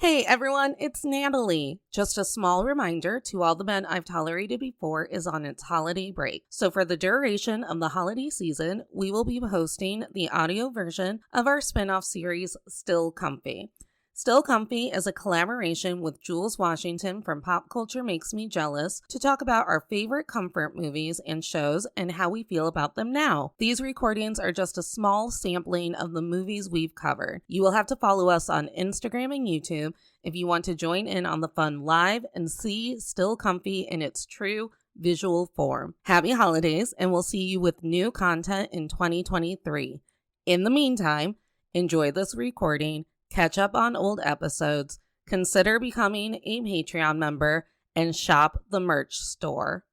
Hey everyone, it's Natalie. Just a small reminder to all the men I've tolerated before is on its holiday break. So for the duration of the holiday season, we will be hosting the audio version of our spin-off series, Still Comfy. Still Comfy is a collaboration with Jules Washington from Pop Culture Makes Me Jealous to talk about our favorite comfort movies and shows and how we feel about them now. These recordings are just a small sampling of the movies we've covered. You will have to follow us on Instagram and YouTube if you want to join in on the fun live and see Still Comfy in its true visual form. Happy holidays, and we'll see you with new content in 2023. In the meantime, enjoy this recording, catch up on old episodes, consider becoming a Patreon member, and shop the merch store.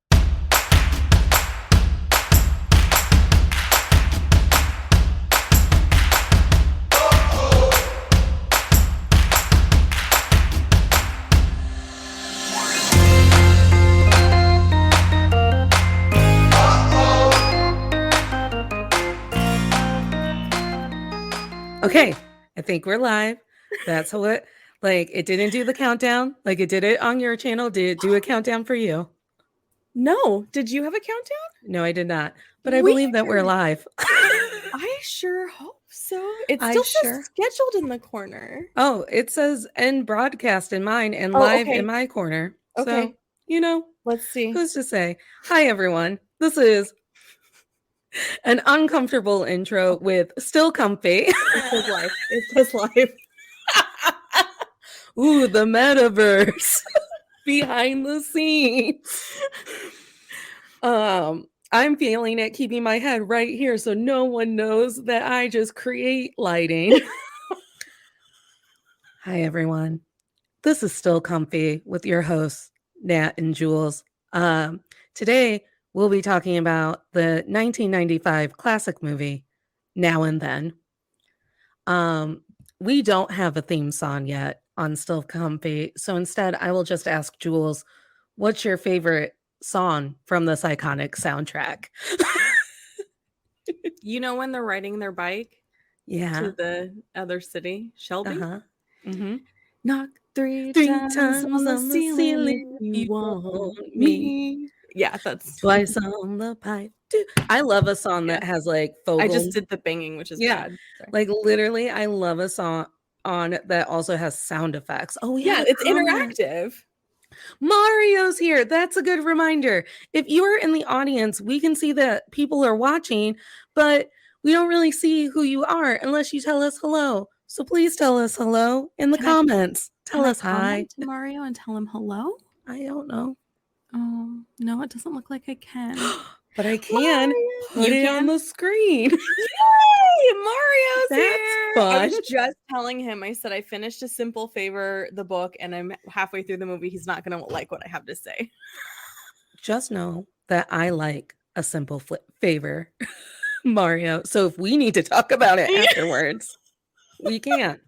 Okay, I think we're live. That's what, it didn't do the countdown like it did it on your channel. Did it do a countdown for you? No. Did you have a countdown? No, I did not. But I believe that we're live. I sure hope so. It still says scheduled in the corner. Oh, it says end broadcast in mine and live in my corner. Okay. So, let's see. Who's to say? Hi, everyone. This is an uncomfortable intro with Still Comfy. It says live. It says live. Ooh, the metaverse behind the scenes. I'm feeling it, keeping my head right here so no one knows that I just create lighting. Hi, everyone. This is Still Comfy with your hosts, Nat and Jules. Today, we'll be talking about the 1995 classic movie, Now and Then. We don't have a theme song yet on Still Comfy, so instead I will just ask Jules, what's your favorite song from this iconic soundtrack? You know when they're riding their bike to the other city, Shelby? Mm-hmm. Knock three times on the ceiling. You want me? Yeah, that's twice on the pipe. I love a song that has Fogel. I just did the banging, which is bad. Sorry. Literally, I love a song on that also has sound effects. Oh yeah, it's interactive. Mario's here. That's a good reminder. If you are in the audience, we can see that people are watching, but we don't really see who you are unless you tell us hello. So please tell us hello in the comments. Tell us hi to Mario and tell him hello. I don't know. Oh no, it doesn't look like I can. But I can put it on the screen. Yay! Mario's here. Fun. I was just telling him, I said I finished A Simple Favor, the book, and I'm halfway through the movie. He's not going to like what I have to say. Just know that I like A Simple Favor, Mario. So if we need to talk about it afterwards, we can.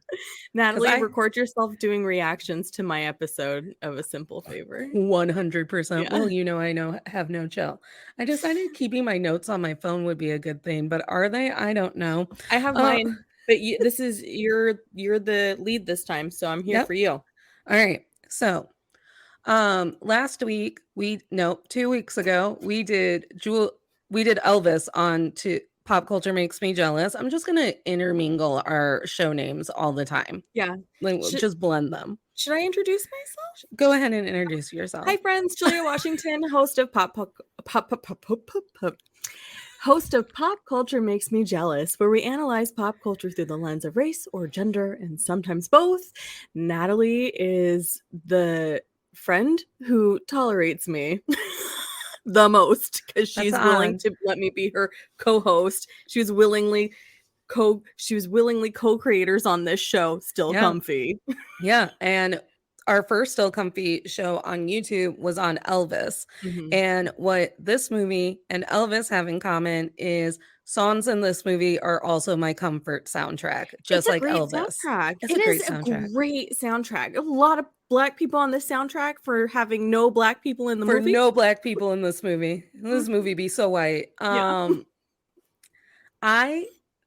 Natalie, record yourself doing reactions to my episode of A Simple Favor. 100%. Yeah. Well, I have no chill. I decided keeping my notes on my phone would be a good thing, but are they? I don't know. I have mine, but this is you're the lead this time, so I'm here for you. All right. So, last week 2 weeks ago we did Elvis on to Pop Culture Makes Me Jealous. I'm just going to intermingle our show names all the time. Yeah. Just blend them. Should I introduce myself? Go ahead and introduce yourself. Hi, friends. Julia Washington, host of host of Pop Culture Makes Me Jealous, where we analyze pop culture through the lens of race or gender and sometimes both. Natalie is the friend who tolerates me the most because she's willing to let me be her co-host. She was willingly co-creators on this show, Still Comfy. Yeah, and our first Still Comfy show on YouTube was on Elvis. Mm-hmm. And what this movie and Elvis have in common is songs in this movie are also my comfort soundtrack, just like Elvis. It's a great soundtrack. A lot of Black people on this soundtrack for having no Black people in the movie. No Black people in this movie. This movie be so white.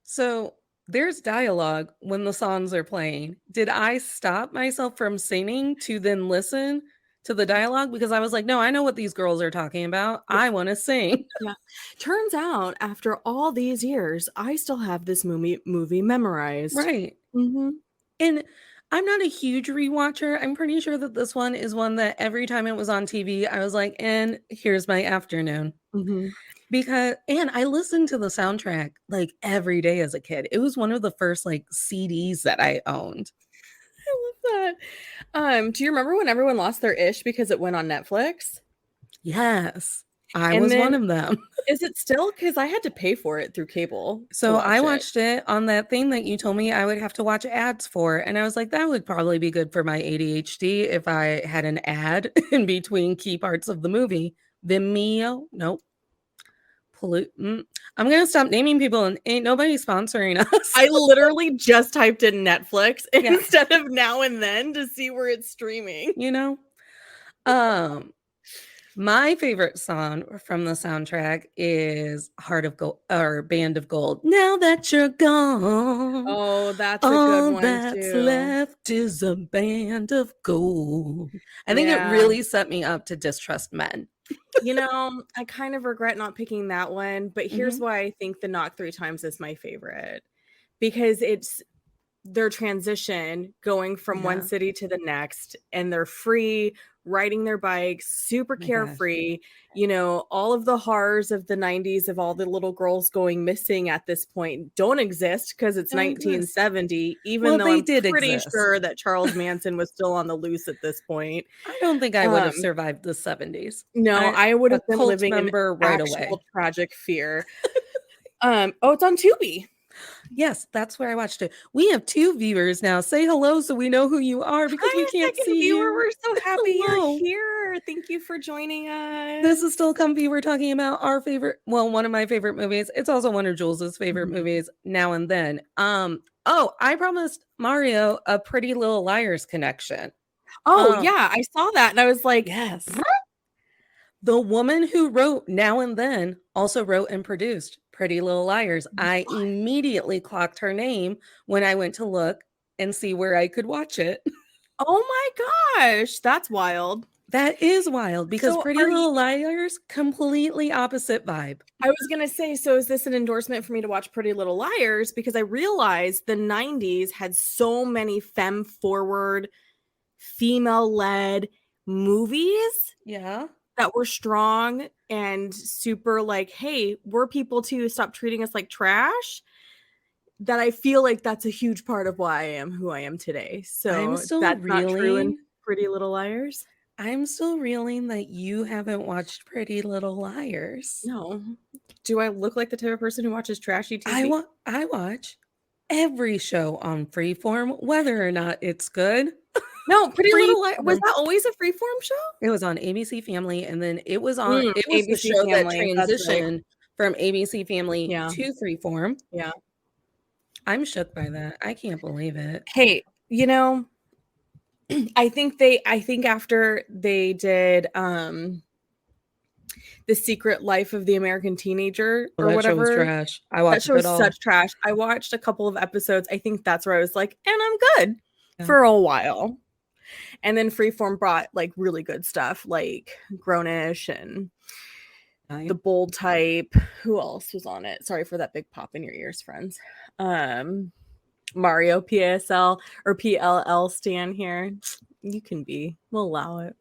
So there's dialogue when the songs are playing. Did I stop myself from singing to then listen to the dialogue? Because I was like, no, I know what these girls are talking about. Yeah. I want to sing. Yeah. Turns out, after all these years, I still have this movie memorized. Right. Mm-hmm. And I'm not a huge rewatcher. I'm pretty sure that this one is one that every time it was on TV, I was like, and here's my afternoon. Mm-hmm. And I listened to the soundtrack like every day as a kid. It was one of the first like CDs that I owned. I love that. Do you remember when everyone lost their ish because it went on Netflix? Yes, I And was one then of them. is it still? Because I had to pay for it through cable to So I watch it. watched it on that thing that you told me I would have to watch ads for. And I was like, that would probably be good for my ADHD if I had an ad in between key parts of the movie. Vimeo, nope. I'm going to stop naming people and ain't nobody sponsoring us. I literally just typed in Netflix Yeah. instead of Now and Then to see where it's streaming. You know? My favorite song from the soundtrack is Heart of Gold or Band of Gold. Now that you're gone, Oh, that's a all good one that's too. left is a band of gold. I think it Yeah. really set me up to distrust men. You know, I kind of regret not picking that one, but here's why I think The Knock Three Times is my favorite. Because it's their transition going from one Yeah. city to the next, and they're free, riding their bikes, super Oh my gosh. carefree. You know, all of the horrors of the 90s of all the little girls going missing at this point don't exist because it's Don't exist. 1970, even Well, though they I'm did pretty exist. sure that Charles Manson was still on the loose at this point. I don't think I would have survived the 70s. No, I would A have been cult living in member right actual away. tragic fear. Oh, it's on Tubi. Yes, that's where I watched it. We have 2 viewers now. Say hello so we know who you are because we Hi, can't second see viewer. you. We're so happy Hello. you're here. Thank you for joining us. This is Still Comfy. We're talking about our favorite, well, one of my favorite movies. It's also one of Jules's favorite movies, Now and Then. Oh, I promised Mario a Pretty Little Liars connection. Oh, yeah, I saw that and I was like, yes. The woman who wrote Now and Then also wrote and produced Pretty Little Liars. I immediately clocked her name when I went to look and see where I could watch it. Oh my gosh, that's wild. That is wild because So Pretty Little Liars, completely opposite vibe. I was going to say, so is this an endorsement for me to watch Pretty Little Liars? Because I realized the 90s had so many femme-forward, female-led movies. Yeah. That were strong and super like, hey, we're people too. Stop treating us like trash. That I feel like that's a huge part of why I am who I am today. So that's not true in Pretty Little Liars. I'm still reeling that you haven't watched Pretty Little Liars. No. Do I look like the type of person who watches trashy TV? I watch every show on Freeform, whether or not it's good. No, Pretty Little Liars. Was that always a Freeform show? It was on ABC Family, and then it was on it was ABC the show Family, that transitioned from ABC Family to Freeform. Yeah. I'm shook by that. I can't believe it. Hey, you know, I think after they did The Secret Life of the American Teenager or that whatever. Show was trash. I watched that show it all. Such trash. I watched a couple of episodes. I think that's where I was like, and I'm good for a while. And then Freeform brought like really good stuff like Grownish and The Bold Type. Who else was on it? Sorry for that big pop in your ears, friends. Mario PSL or PLL Stan here. You can be. We'll allow it.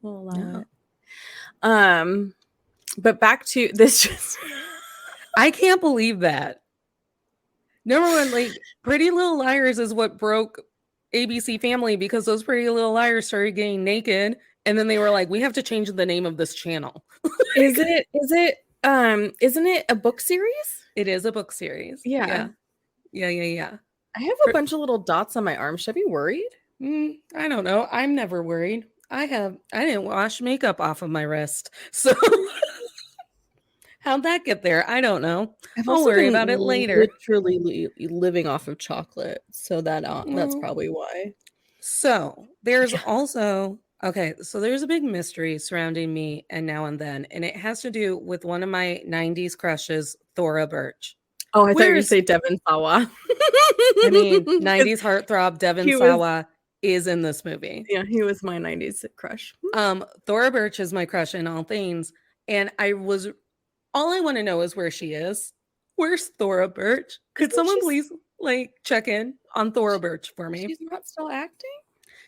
But back to this. Just I can't believe that. Number one, like Pretty Little Liars is what broke ABC Family because those Pretty Little Liars started getting naked, and then they were like, "We have to change the name of this channel." Isn't it a book series? It is a book series. Yeah. I have a bunch of little dots on my arm. Should I be worried? I don't know. I'm never worried. I didn't wash makeup off of my wrist, so how'd that get there? I don't know. I'll worry about it later. Literally living off of chocolate, so that's probably why. So there's also so there's a big mystery surrounding me and Now and Then, and it has to do with one of my 90s crushes, Thora Birch. Oh, I thought you were going to Where's say Devon Sawa. I mean, 'Cause 90s heartthrob Devon he was Sawa is in this movie. yeah, he was my 90s crush. Thora Birch is my crush in all things, and all I wanna know is where she is. Where's Thora Birch? Could Isn't someone she please, like, check in on Thora Birch for me? she's not still acting?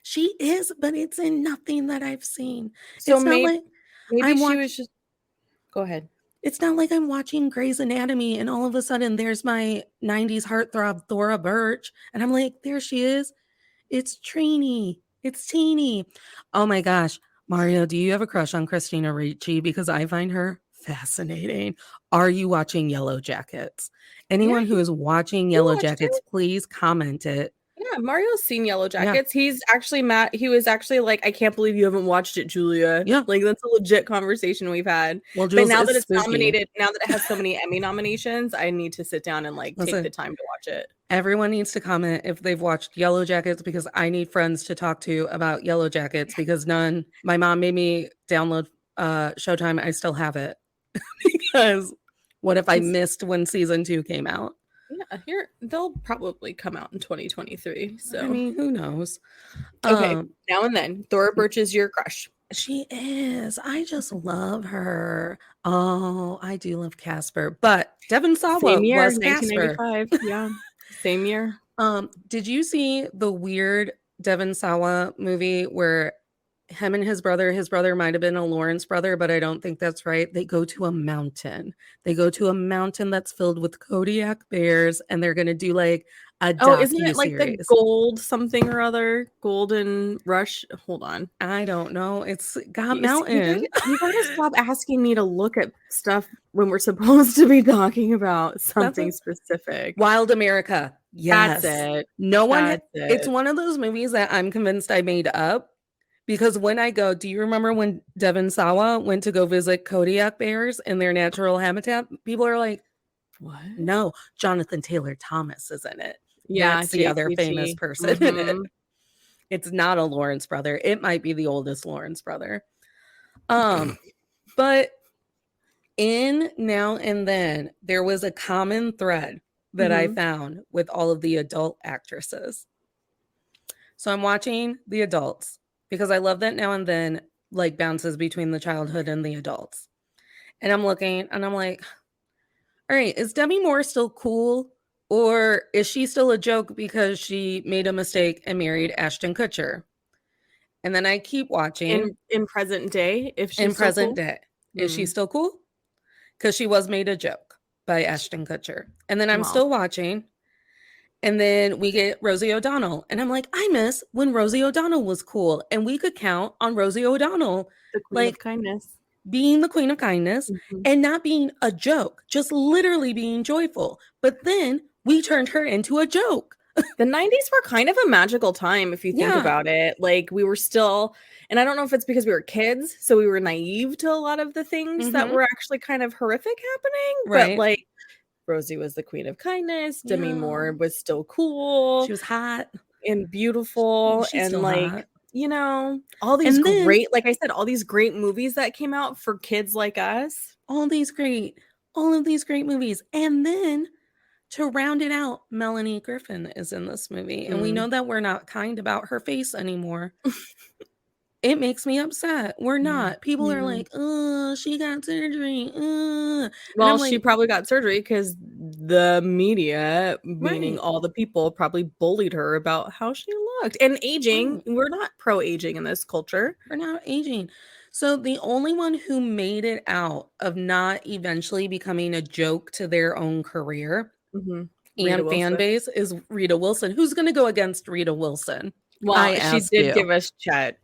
She is, but it's in nothing that I've seen. So It's not like maybe I'm she watch was just go ahead. it's not like I'm watching Grey's Anatomy and all of a sudden there's my 90s heartthrob Thora Birch, and I'm like, "There she is. It's Trini. It's Teeny." Oh my gosh. Mario, do you have a crush on Christina Ricci? Because I find her fascinating. Are you watching Yellow Jackets? Yeah, Anyone who is watching he Yellow watched Jackets, it. please comment it. Yeah, Mario's seen Yellow Yeah. Jackets. He's actually mad. He was actually like, "I can't believe you haven't watched it, Julia." Yeah. Like, that's a legit conversation we've had. Well, But Jules, now that it's it's spooky. nominated, now that it has so many Emmy nominations, I need to sit down and, like, take the Listen, time to watch it. everyone needs to comment if they've watched Yellow Jackets because I need friends to talk to about Yellow Jackets because my mom made me download Showtime. I still have it because what if I It's missed when season 2 came out? yeah, here they'll probably come out in 2023, I so mean, who knows? okay, Um, now and then, Thora Birch is your crush. she is. I just love her. Oh, I do love Casper, but Devon Sawa Same year, was Casper. 1995, yeah, same year. Did you see the weird Devon Sawa movie where him and his brother might have been a Lawrence brother, but I don't think that's right. They go to a mountain. They go to a mountain that's filled with Kodiak bears, and they're gonna do like a Oh, isn't it like the docu-series. gold something or other? Golden Rush? Hold on. I don't know. It's got You see, mountain. you gotta stop asking me to look at stuff when we're supposed to be talking about That's something a specific. Wild America. That's Yes. it. No one That's it's it. one of those movies that I'm convinced I made up because when I go, do you remember when Devon Sawa went to go visit Kodiak bears in their natural habitat? People are like, What? "No, Jonathan Taylor Thomas is in it." Yeah, That's the other famous JTT. person in it. It's not a Lawrence brother. It might be the oldest Lawrence brother. But in Now and Then, there was a common thread that I found with all of the adult actresses. So I'm watching the adults because I love that Now and Then like bounces between the childhood and the adults. And I'm looking and I'm like, all right, is Demi Moore still cool? Or is she still a joke because she made a mistake and married Ashton Kutcher? And then I keep watching In present day, if in she's still present cool? day. Is she still cool? Because she was made a joke by Ashton Kutcher. And then I'm Well, still watching. And then we get Rosie O'Donnell. And I'm like, I miss when Rosie O'Donnell was cool. And we could count on Rosie O'Donnell the queen of like kindness. being the queen of kindness and not being a joke, just literally being joyful. But then we turned her into a joke. The 90s were kind of a magical time if you think Yeah. about it. Like, we were still and I don't know if it's because we were kids, so we were naive to a lot of the things that were actually kind of horrific happening, but, Right. like, Rosie was the queen of kindness, Demi Yeah. Moore was still cool She was hot. and beautiful, She's and, still like, hot. you know, all these And then great like I said, all these great movies that came out for kids like us. all of these great movies. And then to round it out, Melanie Griffin is in this movie. And we know that we're not kind about her face anymore. It makes me upset. We're not. People are like, "Oh, she got surgery." And Well, I'm she like, probably got surgery because the media, meaning right, all the people, probably bullied her about how she looked. And aging, right. we're not pro aging in this culture. We're not aging. So the only one who made it out of not eventually becoming a joke to their own career Rita and fan Wilson. base is Rita Wilson. Who's going to go against Rita Wilson? Well, I she ask did you. give us Chet.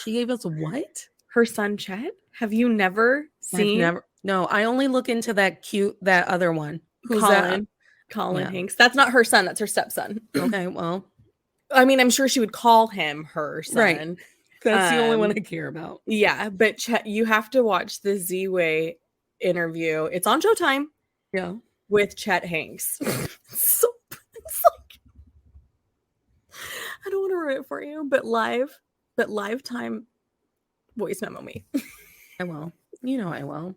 She gave us what? Her son Chet? Have you never seen No, I only look into that other one. Who's Colin? that? Colin Yeah. Hanks. That's not her son, that's her stepson. Okay, well, I mean, I'm sure she would call him her son. right. That's the only one I care about. Yeah, but Chet, you have to watch the Z-Way interview. It's on Showtime. Yeah. With Chet Hanks. So it's like I don't want to ruin it for you, but lifetime voice memo me. I will. You know I will.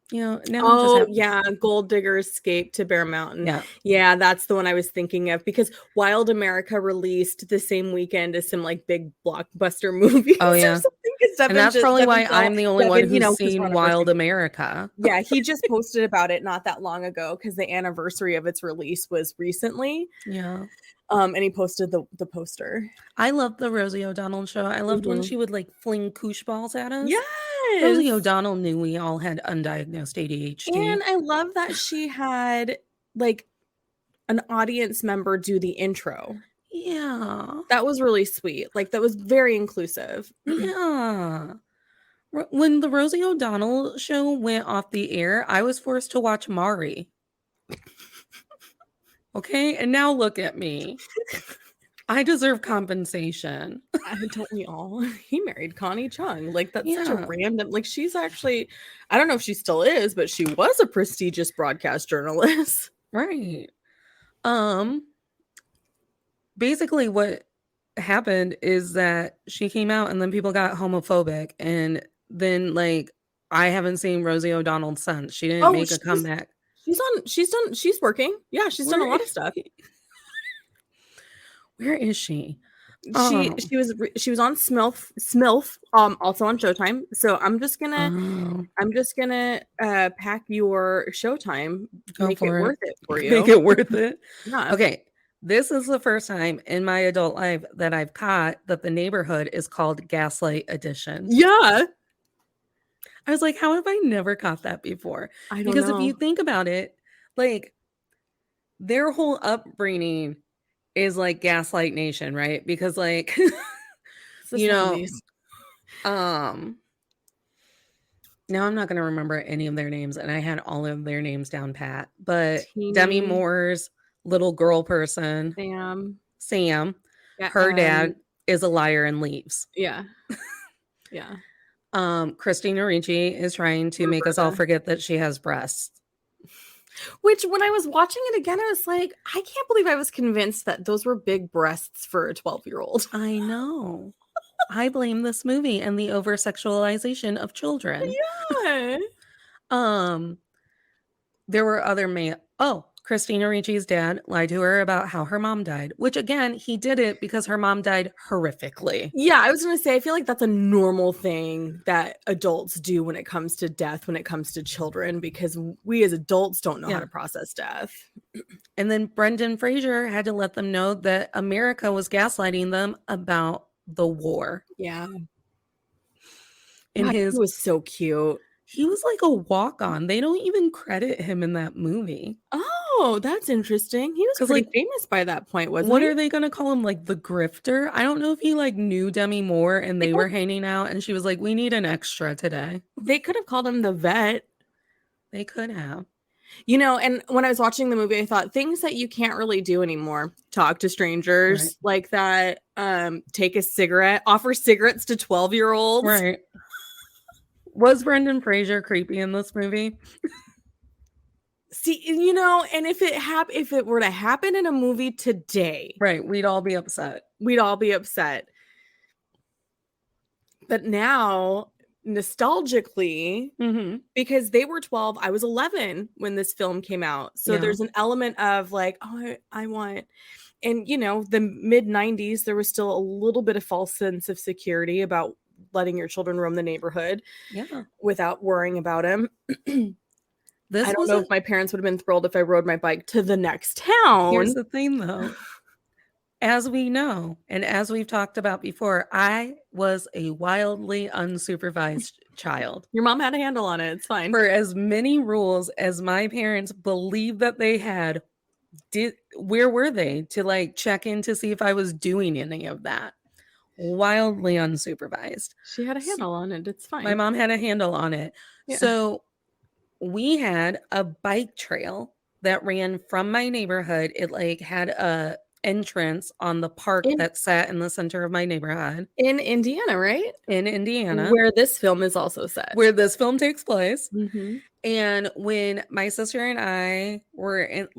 You know, now I'm just Oh, happy. yeah, Gold Digger Escape to Bear Mountain. Yeah. Yeah, that's the one I was thinking of because Wild America released the same weekend as some like big blockbuster movies Oh, or yeah. something. Because And that's probably why I'm the only one who's because we're seen on a first Wild name. America. Yeah, he just posted about it not that long ago because the anniversary of its release was recently. Yeah. And he posted the poster. I loved the Rosie O'Donnell show. I loved when Mhm. she would like fling koosh balls at us. Rosie Yes. O'Donnell knew we all had undiagnosed ADHD. And I love that she had like an audience member do the intro. Yeah. That was really sweet. Like that was very inclusive. Yeah. When the Rosie O'Donnell show went off the air, I was forced to watch Mari. Okay? And now look at me. I deserve compensation. Don't we all? He married Connie Chung. Like that's such a Yeah. random. Like she's actually, I don't know if she still is, but she was a prestigious broadcast journalist. Right. Basically what happened is that she came out and then people got homophobic and then like I haven't seen Rosie O'Donnell since. She didn't make a comeback. She's working. Yeah, she's done a lot of stuff. Where is she? She was on Smilf, also on Showtime. So I'm just gonna pack your Showtime, make it worth it for you. Make it worth it. Yeah. Okay. This is the first time in my adult life that I've caught that the neighborhood is called Gaslight Edition. Yeah. I was like, how have I never caught that before? I don't Because know. if you think about it, like their whole upbringing is like Gaslight Nation, right? Because like you know, now I'm not going to remember any of their names, and I had all of their names down pat. But Demi Moore's little girl person, Sam, yeah, her dad is a liar and leaves. Yeah. Yeah. Christina Ricci is trying to make us all forget that she has breasts. Which, when I was watching it again, I was like, I can't believe I was convinced that those were big breasts for a 12-year-old. I know. I blame this movie and the over-sexualization of children. Yeah. There were other Christina Ricci's dad lied to her about how her mom died, which again, he did it because her mom died horrifically. Yeah, I was going to say, I feel like that's a normal thing that adults do when it comes to death, when it comes to children, because we as adults don't know how to process death. And then Brendan Fraser had to let them know that America was gaslighting them about the war. Yeah. And he was so cute. He was like a walk-on. They don't even credit him in that movie. Oh, that's interesting. He was pretty famous by that point, wasn't he? What are they going to call him? Like the grifter? I don't know if he like knew Demi Moore and they were hanging out and she was like, we need an extra today. They could have called him the vet. They could have. You know, and when I was watching the movie, I thought things that you can't really do anymore. Talk to strangers like that. Take a cigarette. Offer cigarettes to 12-year-olds. Right. Was Brendan Fraser creepy in this movie? See, you know, and if it were to happen in a movie today, right, we'd all be upset. But now, nostalgically, because they were 12, I was 11 when this film came out. So there's an element of like, oh, I want, and you know, the mid 90s, there was still a little bit of false sense of security about letting your children roam the neighborhood without worrying about him. I don't know if my parents would have been thrilled if I rode my bike to the next town. Here's the thing though. As we know, and as we've talked about before, I was a wildly unsupervised child. Your mom had a handle on it. It's fine. For as many rules as my parents believed that they had, where were they to like check in to see if I was doing any of that? Wildly unsupervised. She had a handle on it. It's fine. My mom had a handle on it. Yeah. So we had a bike trail that ran from my neighborhood. It like had a entrance on the park that sat in the center of my neighborhood. In Indiana, right? In Indiana. Where this film is also set. Where this film takes place. And when my sister and I were in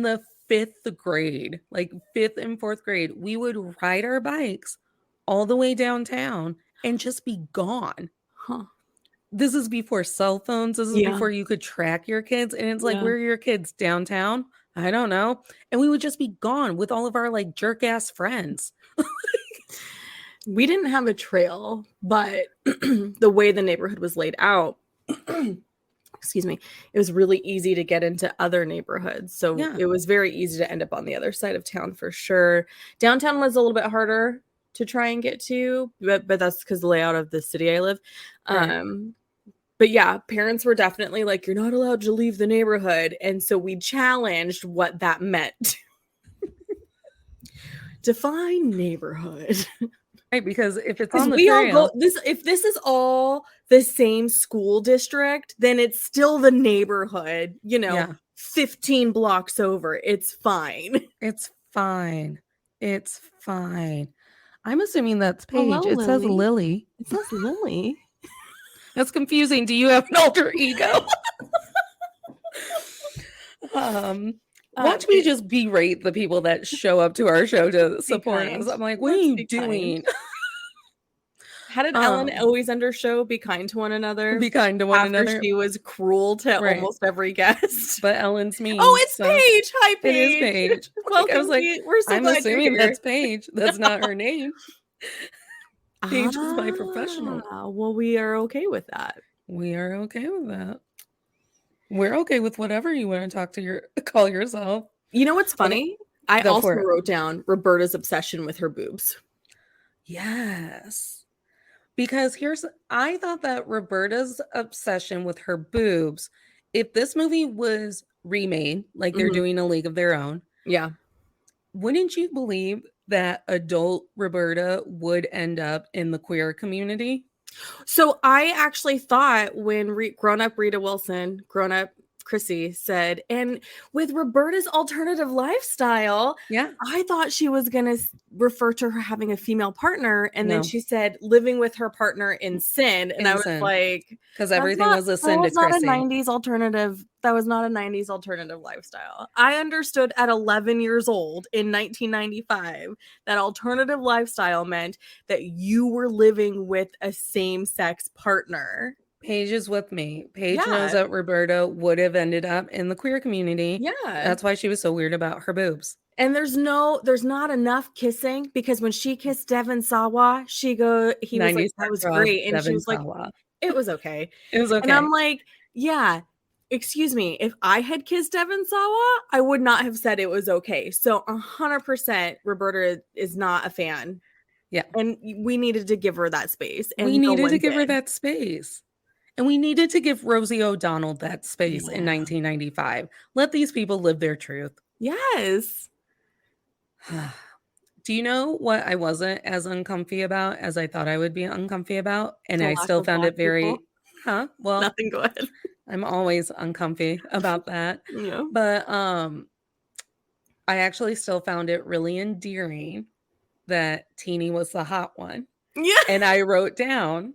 the 5th grade, like 5th and 4th grade, we would ride our bikes all the way downtown and just be gone. this is before cell phones. This is Yeah. before you could track your kids. And it's like, Yeah. where are your kids? Downtown? I don't know. And we would just be gone with all of our like jerk ass friends. We didn't have a trail, but the way the neighborhood was laid out, excuse me, it was really easy to get into other neighborhoods. So Yeah. it was very easy to end up on the other side of town for sure. Downtown was a little bit harder to try and get to, but that's because the layout of the city I live. Right. But yeah, parents were definitely like, you're not allowed to leave the neighborhood. And so we challenged what that meant. Define neighborhood. Right, because if it's Because on the we all trail, go if this is all the same school district, then it's still the neighborhood, yeah, 15 blocks over. It's fine. it's fine. It's fine. I'm assuming that's Paige. Hello, It says Lily. Lily. It says Lily. That's confusing. Do you have an alter ego? Watch me just berate the people that show up to our show to support us. I'm like, what are you doing? How did Ellen always undershow be kind to one another? Be kind to one another. After she was cruel to almost every guest. But Ellen's mean. Oh, it's Paige. Hi, Paige. It is Paige. Welcome. I was like, we're so I'm glad assuming you're here. that's Paige. That's not her name. Paige is my professional. Well, we are okay with that. We are okay with that. We're okay with whatever you want to call yourself. You know what's funny? I also wrote down Roberta's obsession with her boobs. Yes. Because I thought that Roberta's obsession with her boobs, if this movie was remade, like they're doing A League of Their Own. Yeah. Wouldn't you believe that adult Roberta would end up in the queer community? So I actually thought when grown-up Rita Wilson, grown-up Chrissy said, and with Roberta's alternative lifestyle, yeah, I thought she was going to refer to her having a female partner. And then she said living with her partner in sin. And I was like, because everything was a sin to Chrissy. That was not a 90s alternative. That was not a 90s alternative lifestyle. I understood at 11 years old in 1995 that alternative lifestyle meant that you were living with a same-sex partner. Paige is with me. Paige knows that Roberta would have ended up in the queer community. Yeah. That's why she was so weird about her boobs. And there's not enough kissing, because when she kissed Devon Sawa, he was like, that was great. And she was like, it was okay. It was okay. And I'm like, yeah, excuse me. If I had kissed Devon Sawa, I would not have said it was okay. So 100% Roberta is not a fan. Yeah. And we needed to give her that space. And we needed to give her that space. And we needed to give Rosie O'Donnell that space in 1995. Let these people live their truth. Yes. Do you know what I wasn't as uncomfy about as I thought I would be uncomfy about? And I still found it very, well, nothing, go ahead. I'm always uncomfy about that. Yeah. But I actually still found it really endearing that Teenie was the hot one. Yeah. And I wrote down,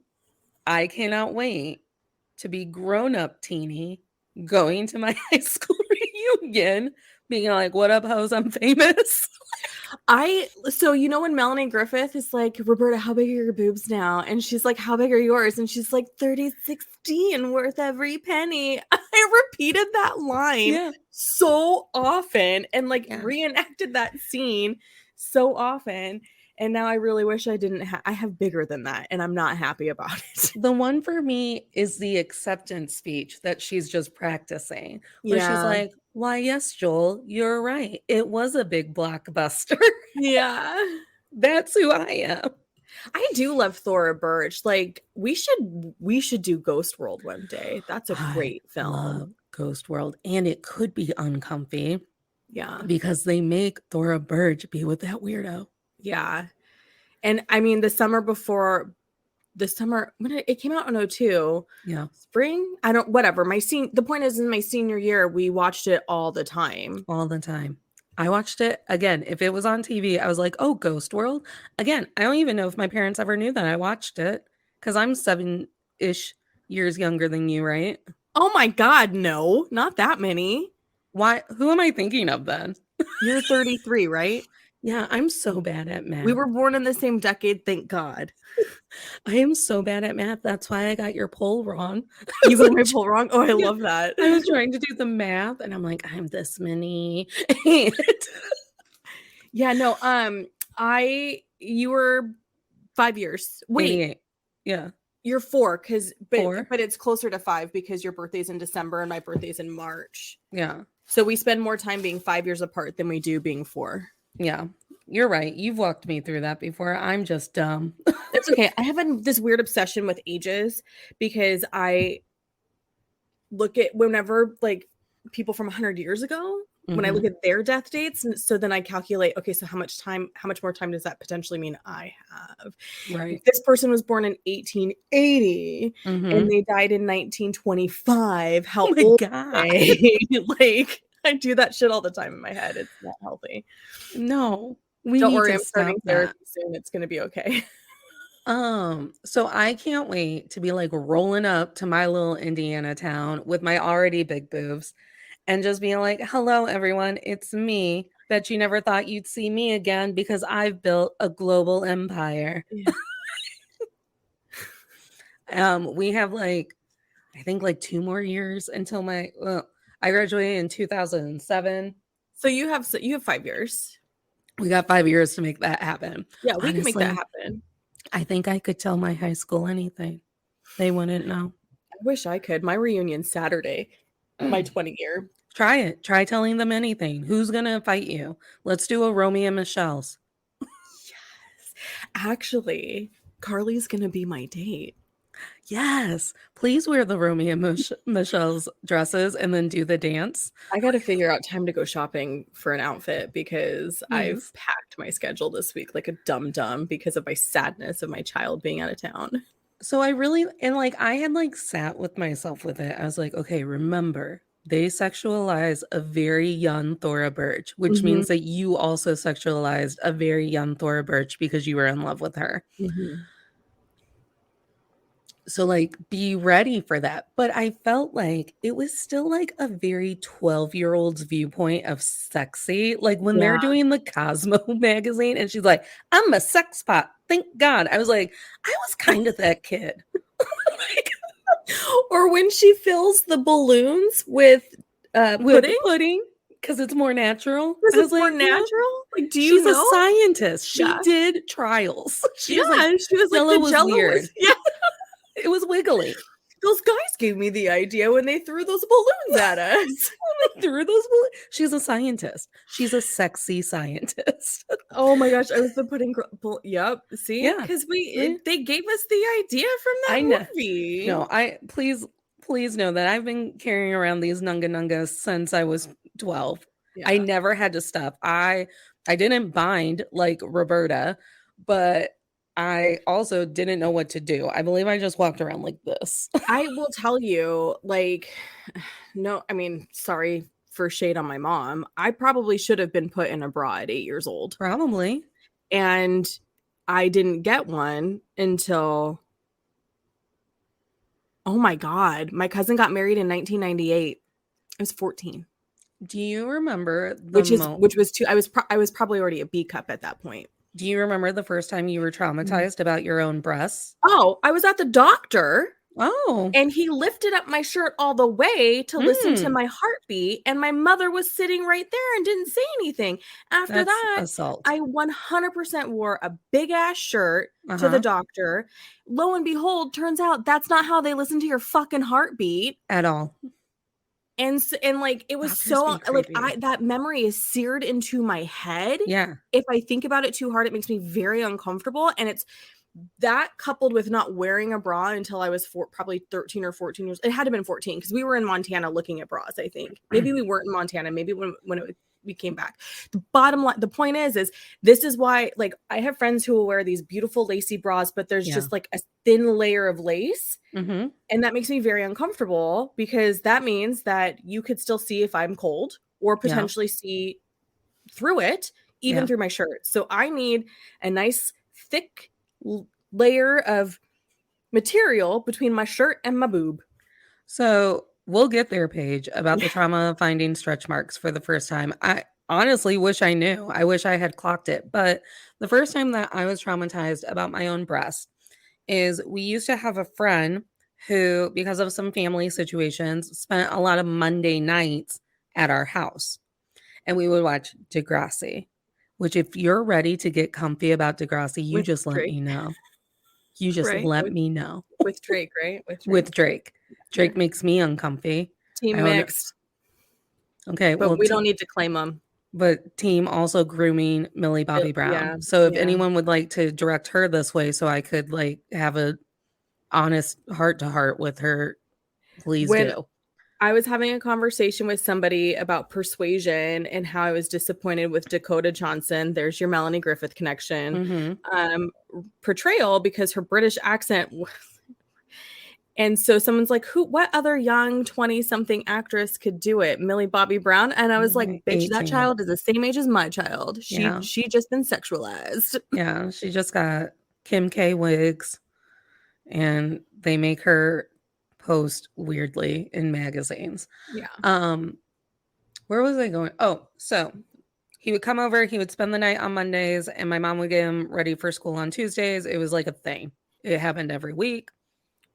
I cannot wait to be grown-up Teenie going to my high school reunion, being like, what up, hoes, I'm famous. So when Melanie Griffith is like, Roberta, how big are your boobs now? And she's like, how big are yours? And she's like, 30-16, worth every penny. I repeated that line so often and reenacted that scene so often. And now I really wish I didn't I have bigger than that, and I'm not happy about it. The one for me is the acceptance speech that she's just practicing. Where she's like, why, yes, Joel, you're right. It was a big blockbuster. Yeah. That's who I am. I do love Thora Birch. Like, we should do Ghost World one day. That's a great film. Love Ghost World. And it could be uncomfy. Yeah. Because they make Thora Birch be with that weirdo. Yeah. And I mean, the summer, when it came out in 2002. Yeah. Spring? The point is, in my senior year, we watched it all the time. All the time. I watched it again. If it was on TV, I was like, oh, Ghost World. Again, I don't even know if my parents ever knew that I watched it, because I'm 7-ish years younger than you, right? Oh my God, no, not that many. Why? Who am I thinking of then? You're 33, right? Yeah, I'm so bad at math. We were born in the same decade, thank God. I am so bad at math. That's why I got your poll wrong. You got my poll wrong? Oh, I love that. I was trying to do the math and I'm like, I'm this many. Yeah, no, you were 5 years. Wait, 88. Yeah. you're 4 4? but it's closer to 5 because your birthday's in December and my birthday's in March. Yeah. So we spend more time being 5 years apart than we do being 4. Yeah. You're right. You've walked me through that before. I'm just dumb. That's okay. I have this weird obsession with ages because I look at whenever like people from 100 years ago, when I look at their death dates, and so then I calculate, okay, so how much more time does that potentially mean I have? Right. If this person was born in 1880 and they died in 1925, how Oh my old God. are they? Like, I do that shit all the time in my head. It's not healthy. No. We Don't need worry, to I'm starting stop therapy that. soon. It's gonna be okay. So I can't wait to be like rolling up to my little Indiana town with my already big boobs and just being like, hello, everyone. It's me. Bet you never thought you'd see me again because I've built a global empire. Yeah. We have like, I think like 2 more years until I graduated in 2007. So you have 5 years. We got 5 years to make that happen. Yeah, we can make that Honestly, happen. I think I could tell my high school anything. They wouldn't know. I wish I could. My reunion's Saturday, my 20 year. Try it. Try telling them anything. Who's going to fight you? Let's do a Romeo and Michelle's. Yes. Actually, Carly's going to be my date. Yes. Please wear the Romeo and Michelle's dresses and then do the dance. I got to figure out time to go shopping for an outfit because I've packed my schedule this week like a dum-dum because of my sadness of my child being out of town. So I had sat with myself with it. I was like, okay, remember, they sexualize a very young Thora Birch, which means that you also sexualized a very young Thora Birch because you were in love with her. So like be ready for that. But I felt like it was still like a very 12-year-old's viewpoint of sexy. Like when they're doing the Cosmo magazine and she's like, I'm a sex pot. Thank God. I was like, I was kind of that kid. Or when she fills the balloons with pudding because it's more natural. Is it more natural? Like, do you she's know? A scientist. She did trials. She was like, Jello was weird. Yeah. It was wiggly. Those guys gave me the idea when they threw those balloons at us. She's a scientist. She's a sexy scientist. Oh my gosh, I was the pudding girl. Yep. See? Yeah. Because they gave us the idea from that movie. No, please know that I've been carrying around these Nunga Nungas since I was 12. Yeah. I never had to stop. I didn't bind like Roberta, but I also didn't know what to do. I believe I just walked around like this. I will tell you, like, no, I mean, sorry for shade on my mom. I probably should have been put in a bra at 8 years old. Probably. And I didn't get one until, oh my God, my cousin got married in 1998. I was 14. Do you remember I was probably already a B cup at that point. Do you remember the first time you were traumatized about your own breasts? Oh, I was at the doctor. Oh. And he lifted up my shirt all the way to listen to my heartbeat. And my mother was sitting right there and didn't say anything. After that, assault. I 100% wore a big ass shirt to the doctor. Lo and behold, turns out that's not how they listen to your fucking heartbeat. At all. And like it was so like that memory is seared into my head. Yeah. If I think about it too hard, it makes me very uncomfortable. And it's that coupled with not wearing a bra until I was probably 13 or 14 years. It had to have been 14 because we were in Montana looking at bras. I think maybe we weren't in Montana. Maybe when we came back. The bottom line, the point is this is why, like, I have friends who will wear these beautiful lacy bras, but there's just like a thin layer of lace. And that makes me very uncomfortable because that means that you could still see if I'm cold or potentially see through it, even through my shirt. So I need a nice thick layer of material between my shirt and my boob. So we'll get there, Paige, about the trauma of finding stretch marks for the first time. honestly wish I knew. I wish I had clocked it. But the first time that I was traumatized about my own breast is we used to have a friend who, because of some family situations, spent a lot of Monday nights at our house. And we would watch Degrassi, which if you're ready to get comfy about Degrassi, you With just let Drake, me know. You just right? let me know. With Drake, right? With With Drake. Drake. Drake Sure. makes me uncomfy. I Team don't know. mixed, Okay, but well, we don't need to claim them. but team also grooming Millie Bobby Yeah, Brown. So if yeah. anyone would like to direct her this way so I could like have a honest heart to heart with her, please When do. I was having a conversation with somebody about Persuasion and how I was disappointed with Dakota Johnson. There's your Melanie Griffith connection. Mhm. Portrayal because her British accent. And so someone's like, what other young 20-something actress could do it? Millie Bobby Brown. And I was like, bitch, that 18. child is the same age as my child. Yeah. She just been sexualized. Yeah, she just got Kim K wigs and they make her post weirdly in magazines. Yeah. Where was I going? Oh, so he would come over, he would spend the night on Mondays, and my mom would get him ready for school on Tuesdays. It was like a thing. It happened every week,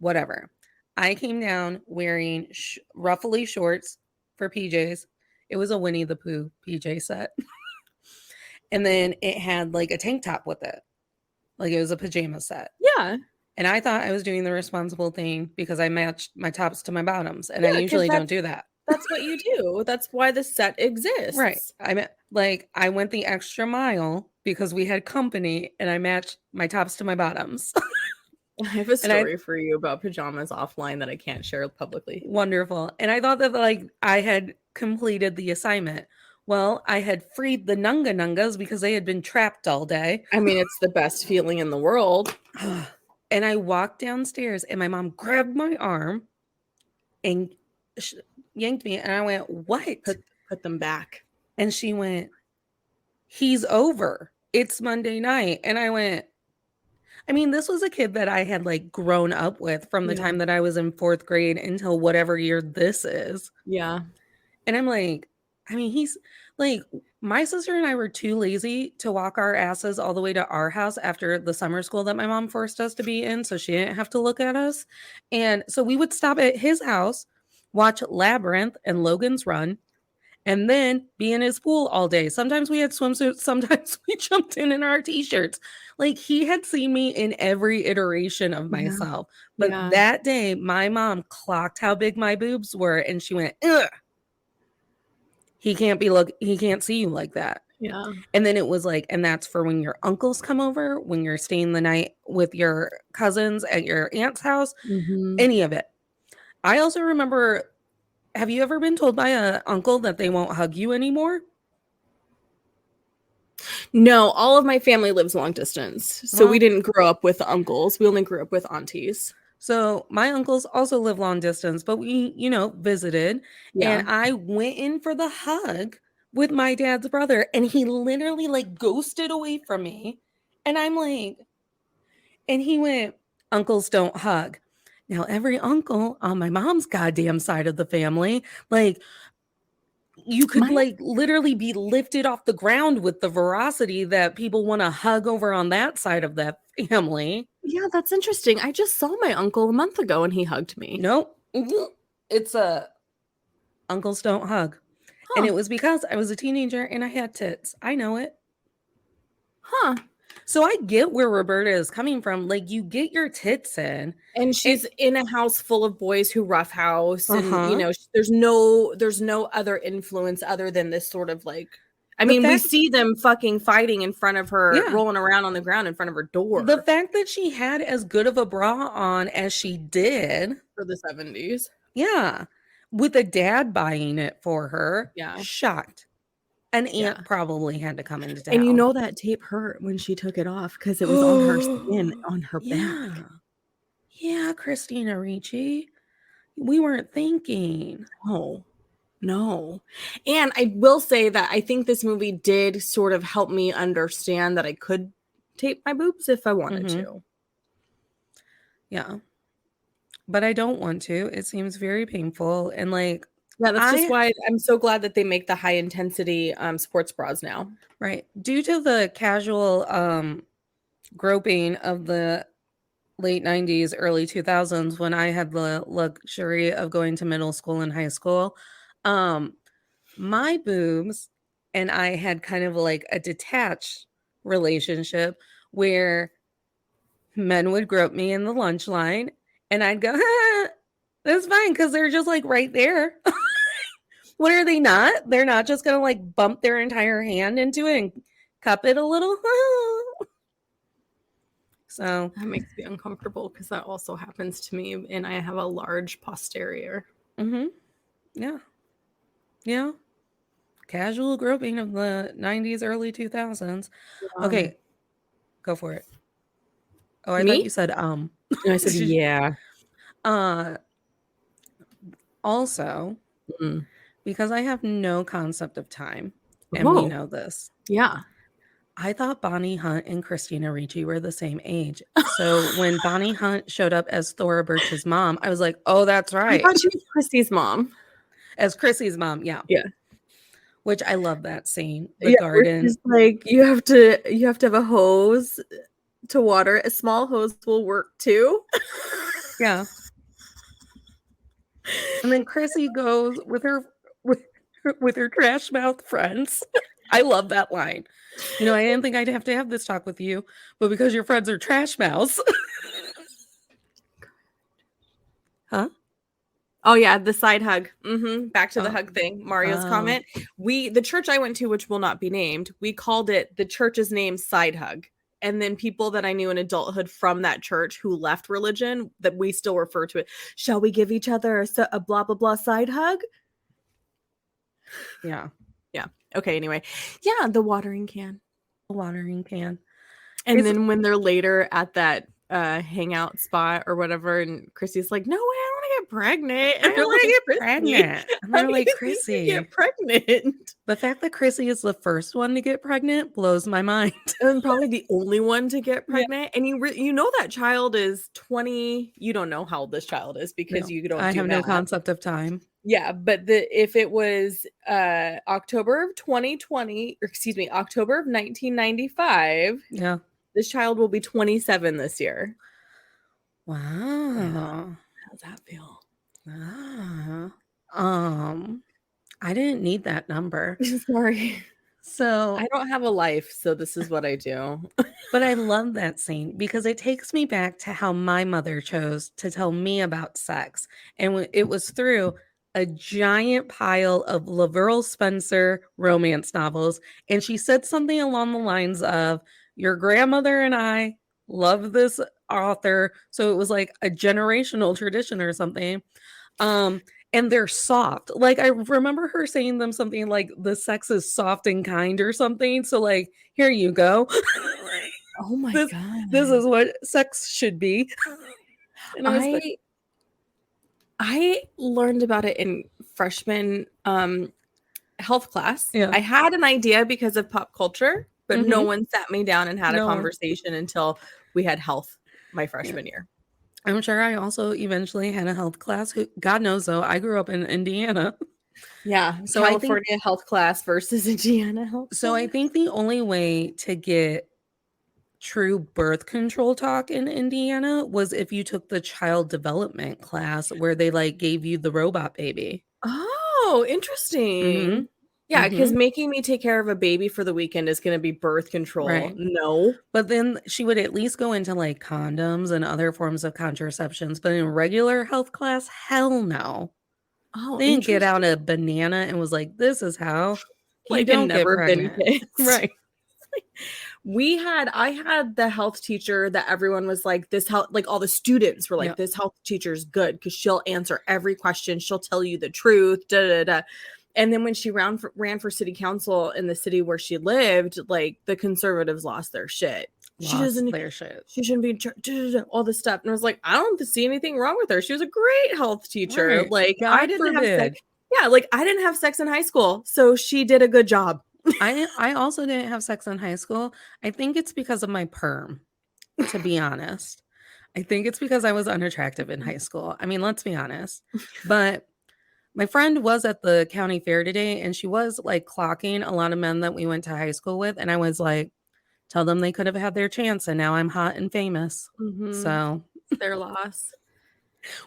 whatever. I came down wearing ruffly shorts for PJs. It was a Winnie the Pooh PJ set. And then it had like a tank top with it. Like it was a pajama set. Yeah. And I thought I was doing the responsible thing because I matched my tops to my bottoms. And I Yeah, 'cause usually don't do that. that's what you do. That's why the set exists. Right. I went the extra mile because we had company and I matched my tops to my bottoms. I have a And I story for you about pajamas offline that I can't share publicly. wonderful. And I thought that like I had completed the assignment. Well, I had freed the Nunga Nungas because they had been trapped all day. I mean, it's the best feeling in the world. And I walked downstairs and my mom grabbed my arm and yanked me and I went, "What?" Put them back. And she went, "He's over. It's Monday night." And I went, I mean, this was a kid that I had like grown up with from the Yeah. time that I was in 4th grade until whatever year this is. Yeah. And I'm like, I mean, he's like, my sister and I were too lazy to walk our asses all the way to our house after the summer school that my mom forced us to be in. So she didn't have to look at us. And so we would stop at his house, watch Labyrinth and Logan's Run, and then be in his pool all day. Sometimes we had swimsuits, sometimes we jumped in our t-shirts. Like he had seen me in every iteration of myself. But that day, my mom clocked how big my boobs were and she went, "Ugh. He can't see you like that." Yeah. And then it was like, and that's for when your uncles come over, when you're staying the night with your cousins at your aunt's house, any of it. I also remember, have you ever been told by an uncle that they won't hug you anymore? No, all of my family lives long distance. So we didn't grow up with uncles. We only grew up with aunties. So my uncles also live long distance, but we, visited. Yeah. And I went in for the hug with my dad's brother and he literally like ghosted away from me. And I'm like, and he went, "Uncles don't hug." Now, every uncle on my mom's goddamn side of the family, like, you could like literally be lifted off the ground with the veracity that people want to hug over on that side of that family. Yeah, that's interesting. I just saw my uncle a month ago and he hugged me. Nope. It's uncles don't hug. And it was because I was a teenager and I had tits. I know it. Huh. So I get where Roberta is coming from. Like, you get your tits in. And she's in a house full of boys who roughhouse. And, there's no other influence other than this sort of like, we see them fucking fighting in front of her, rolling around on the ground in front of her door. The fact that she had as good of a bra on as she did. For the 70s. Yeah. With a dad buying it for her. Yeah. Shocked. An aunt probably had to come into town. And that tape hurt when she took it off because it was on her skin, on her back. Yeah, Christina Ricci. We weren't thinking. No. And I will say that I think this movie did sort of help me understand that I could tape my boobs if I wanted to. Yeah. But I don't want to. It seems very painful. And like, Yeah, that's just I why I'm so glad that they make the high intensity sports bras now. right. Due to the casual groping of the late 90s, early 2000s when I had the luxury of going to middle school and high school, um my boobs and I had kind of like a detached relationship where men would grope me in the lunch line and I'd go, that's fine because they're just like right there. What are they not? They're not just gonna like bump their entire hand into it and cup it a little. So That makes me uncomfortable because that also happens to me, and I have a large posterior. yeah. Yeah. Casual groping of the 90s, early 2000s. Okay, go for it. Oh, I thought Me? you said And I said, yeah. Also, Mm. because I have no concept of time, and we know this, Yeah. I thought Bonnie Hunt and Christina Ricci were the same age. So when Bonnie Hunt showed up as Thora Birch's mom, I was like, oh, that's I right. thought she was Christy's mom. As Chrissy's mom, yeah. Yeah. Which I love that scene. The Yeah, garden. it's like you have to have a hose to water. A small hose will work too. Yeah. And then Chrissy goes with her trash mouth friends. I love that line. I didn't think I'd have to have this talk with you, but because your friends are trash mouths. Huh? Oh yeah, the side hug. Back to the Oh. hug thing. Mario's comment. The church I went to, which will not be named, we called it the church's name side hug. And then people that I knew in adulthood from that church who left religion, that we still refer to it. Shall we give each other a blah blah blah side hug? Yeah. Yeah. Okay. Anyway, yeah, the watering can. The watering can. And then when they're later at that hangout spot or whatever, and Chrissy's like, "No way, I don't want to get pregnant. I don't want to get pregnant." And they're like, Chrissy, Chrissy, get pregnant. the fact that Chrissy is the first one to get pregnant blows my mind. And probably the only one to get pregnant. Yeah. And you know that child is 20. You don't know how old this child is because you don't. I have math. no concept of time. Yeah, but if it was October of 2020, or excuse me, October of 1995. Yeah. This child will be 27 this year. Wow. Yeah. How's that feel? I didn't need that number. Sorry. So I don't have a life, so this is what I do. But I love that scene because it takes me back to how my mother chose to tell me about sex. And it was through a giant pile of Laverle Spencer romance novels. And she said something along the lines of, your grandmother and I love this author. So it was like a generational tradition or something. And they're soft. Like, I remember her saying them something like, the sex is soft and kind or something. So like, here you go. Oh my God. This is what sex should be. And I learned about it in freshman health class. Yeah. I had an idea because of pop culture, but no one sat me down and had a conversation until we had health my freshman year. I'm sure I also eventually had a health class. God knows, though, I grew up in Indiana. Yeah. So California health class versus Indiana health class. So I think the only way to get true birth control talk in Indiana was if you took the child development class where they like gave you the robot baby. Oh, interesting. Mm-hmm. Yeah, because making me take care of a baby for the weekend is going to be birth control. Right. No. But then she would at least go into like condoms and other forms of contraceptions. But in regular health class, hell no. Oh, they didn't get out a banana and was like, this is how you don't get pregnant. Right. I had the health teacher that everyone was like, this health, like all the students were like, this health teacher is good because she'll answer every question. She'll tell you the truth. And then when she ran for city council in the city where she lived, like the conservatives lost their shit. She shouldn't be all this stuff. And I was like, I don't see anything wrong with her. She was a great health teacher. Right. Like I didn't have sex. Yeah, like I didn't have sex in high school, so she did a good job. I also didn't have sex in high school. I think it's because of my perm, to be honest. I think it's because I was unattractive in high school. I mean, let's be honest. But My friend was at the county fair today, and she was like clocking a lot of men that we went to high school with. And I was like, tell them they could have had their chance, and now I'm hot and famous. So It's their loss.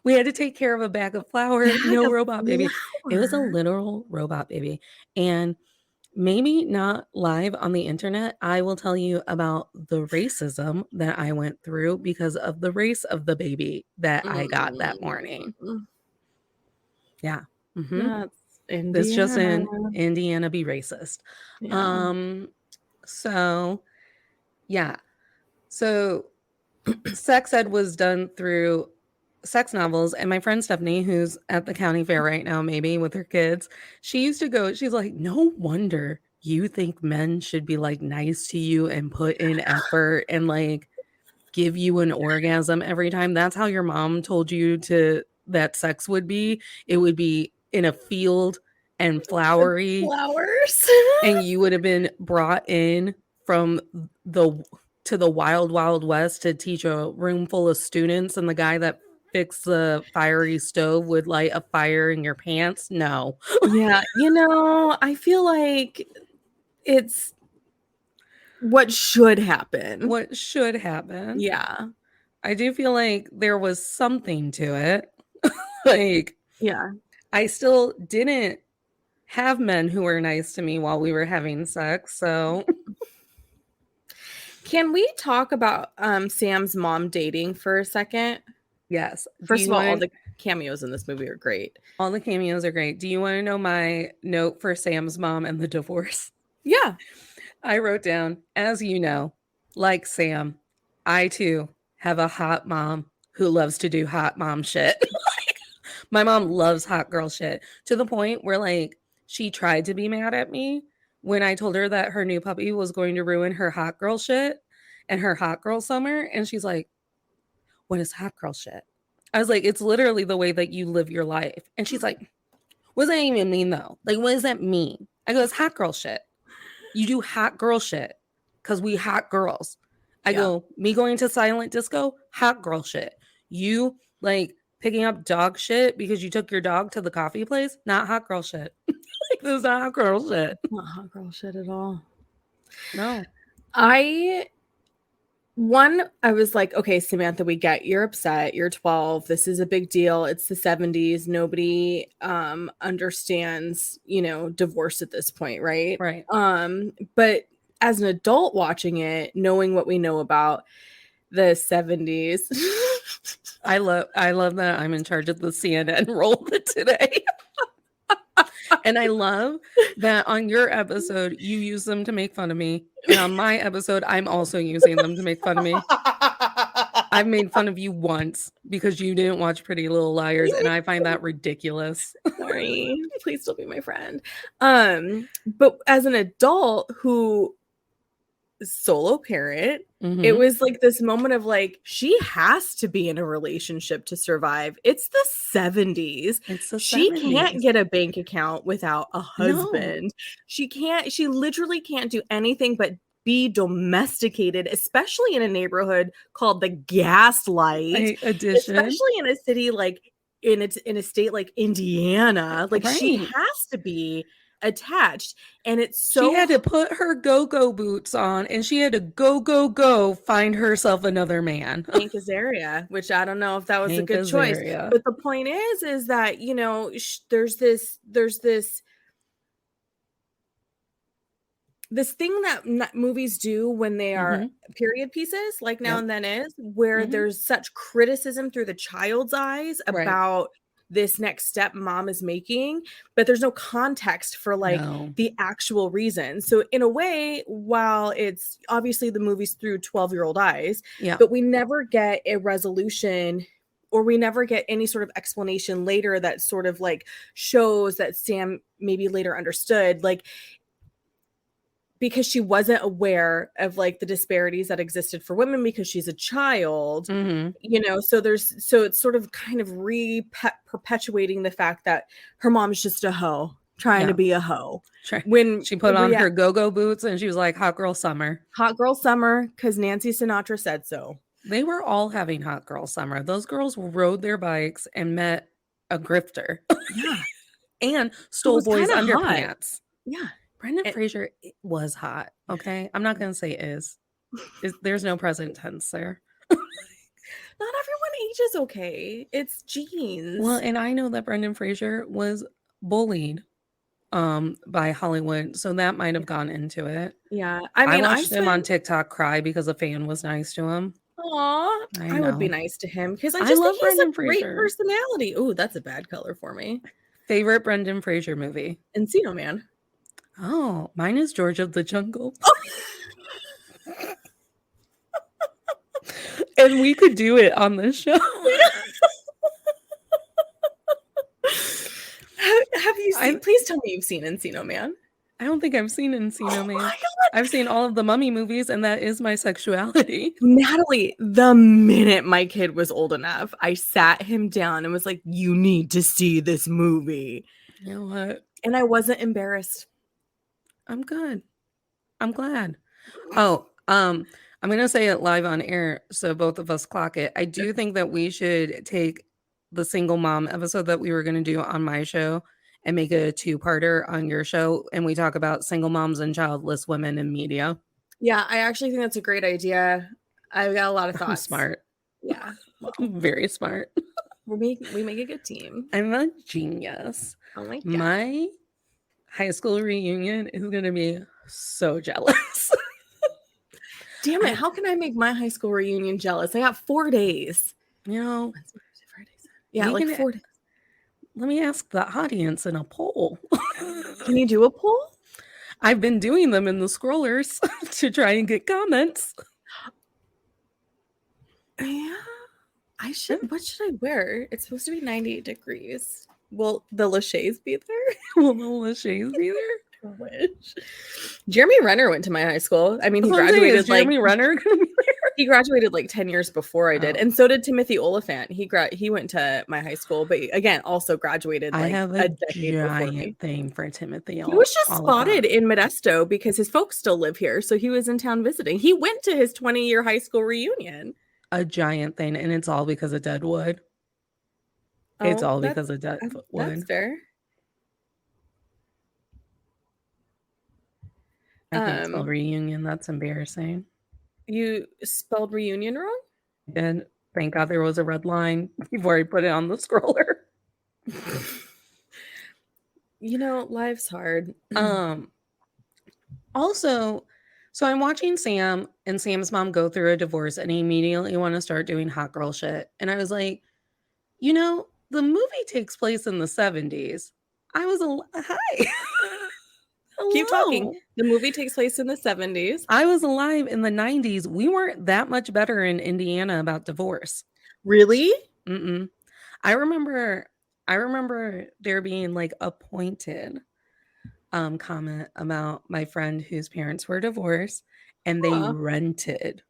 we had to take care of a bag of flour. No robot baby. It was a Flour? literal robot baby. And maybe not live on the internet, I will tell you about the racism that I went through because of the race of the baby that I got that morning. Yeah. That's Indiana. This just in, Indiana be racist. Yeah. So yeah. So sex ed was done through sex novels, and my friend Stephanie, who's at the county fair right now, maybe with her kids, she used to go, she's like, no wonder you think men should be like nice to you and put in effort and like give you an orgasm every time. That's how your mom told you that sex would be. It would be in a field and flowery, Flowers. and you would have been brought in from the wild, wild west to teach a room full of students, and the guy that fixed the fiery stove would light a fire in your pants. No. Yeah, I feel like it's what should happen. What should happen? Yeah. I do feel like there was something to it. Like, Yeah. I still didn't have men who were nice to me while we were having sex, so Can we talk about Sam's mom dating for a second? yes. First of all the cameos in this movie are great. All the cameos are great. Do you want to know my note for Sam's mom and the divorce? Yeah. I wrote down, as you know, like Sam, I too have a hot mom who loves to do hot mom shit. My mom loves hot girl shit to the point where like she tried to be mad at me when I told her that her new puppy was going to ruin her hot girl shit and her hot girl summer. And she's like, what is hot girl shit? I was like, it's literally the way that you live your life. And she's like, what does that even mean though? Like, what does that mean? I go, it's hot girl shit. You do hot girl shit because we hot girls. I go, me going to silent disco, hot girl shit. You like picking up dog shit because you took your dog to the coffee place, not hot girl shit. Like, this is not hot girl shit. Not hot girl shit at all. No. I was like, okay, Samantha, we get you're upset. You're 12. This is a big deal. It's the 70s. Nobody understands, divorce at this point, right? Right. But as an adult watching it, knowing what we know about the 70s. I love that I'm in charge of the CNN role today. And I love that on your episode, you use them to make fun of me. And on my episode, I'm also using them to make fun of me. I've made fun of you once because you didn't watch Pretty Little Liars, and I find that ridiculous. Sorry. Please still be my friend. But as an adult who solo parent, it was like this moment of like, she has to be in a relationship to survive. It's the 70s. She can't get a bank account without a husband. No. She literally can't do anything but be domesticated, especially in a neighborhood called the Gaslight Edition, especially in a city like in a state like Indiana. Like she has to be attached, and it's so she had to put her go-go boots on, and she had to go find herself another man. Hank Azaria, which I don't know if that was a good choice, but the point is that there's this thing that movies do when they are period pieces, like Now and Then Is, where there's such criticism through the child's eyes about this next step mom is making, but there's no context for the actual reason. So in a way, while it's obviously the movie's through 12-year-old eyes, but we never get a resolution, or we never get any sort of explanation later that sort of like shows that Sam maybe later understood, like, because she wasn't aware of like the disparities that existed for women because she's a child, so it's sort of kind of perpetuating the fact that her mom's just a hoe trying to be a hoe. When she put on her go-go boots and she was like, hot girl summer because Nancy Sinatra said so. They were all having hot girl summer. Those girls rode their bikes and met a grifter. and Who stole was boys' kind of hot. underpants. Yeah. Brendan Fraser was hot. Okay, I'm not gonna say is. There's no present tense there. Not everyone ages okay. It's genes. Well, and I know that Brendan Fraser was bullied by Hollywood, so that might have gone into it. Yeah. I watched him on TikTok cry because a fan was nice to him. Aw, I I would be know. nice to him because I I just love think he has a Brendan great Fraser. personality. Ooh, that's a bad color for me. Favorite Brendan Fraser movie? Encino Man. Oh, mine is George of the Jungle. And we could do it on this show. Have you seen? Please tell me you've seen Encino Man. I don't think I've seen Encino Man. My God. I've seen all of the Mummy movies, and that is my sexuality. Natalie, the minute my kid was old enough, I sat him down and was like, "You need to see this movie." You know what? And I wasn't embarrassed. I'm good. I'm glad. Oh, I'm gonna say it live on air so both of us clock it. I do think that we should take the single mom episode that we were gonna do on my show and make it a two-parter on your show, and we talk about single moms and childless women in media. Yeah, I actually think that's a great idea. I've got a lot of I'm thoughts. smart. Yeah, well, Very smart. we make a good team. I'm a genius. Oh my God. My high school reunion is gonna be so jealous. Damn it, how can I make my high school reunion jealous? I got 4 days. You know, Yeah, we like can- 4 days. let me ask the audience in a poll. Can you do a poll? I've been doing them in the scrollers to try and get comments. Yeah, I should. What should I wear? It's supposed to be 98 degrees. Will the Lachey's be there? Will the Lachey's be there? I wish. Jeremy Renner went to my high school. I mean, he That's what I'm saying, graduated is Jeremy Renner gonna be there? he graduated like 10 years before I did, Oh. and so did Timothy Oliphant. He went to my high school, but again, also graduated I like have a a decade before me. giant thing for Timothy. He was just spotted in Modesto because his folks still live here, so he was in town visiting. He went to his 20-year high school reunion. A giant thing, and it's all because of Deadwood. It's Oh, all that's- because of Deadwood. That's fair. I can't spell reunion. That's embarrassing. You spelled reunion wrong? And thank God there was a red line before I put it on the scroller. You know, life's hard. Also, so I'm watching Sam and Sam's mom go through a divorce, and he immediately want to start doing hot girl shit. And I was like, you know, the movie takes place in the 70s. I was hi. Keep talking. Hello. The movie takes place in the 70s. I was alive in the 90s. We weren't that much better in Indiana about divorce. Really? Mm-mm. I remember there being like a pointed comment about my friend whose parents were divorced, and they Huh. rented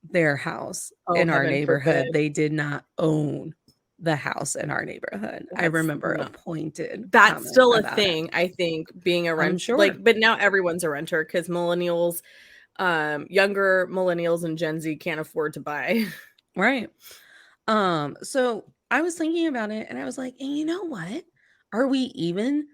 their house Oh, in our heaven neighborhood. forbid. They did not own the house in our neighborhood. I That's remember a not- pointed That's comment still a about it. thing, I think, being a renter. sure. Like, but now everyone's a renter because millennials, younger millennials and Gen Z can't afford to buy. Right. So I was thinking about it, and I was like, and you know what? Are we even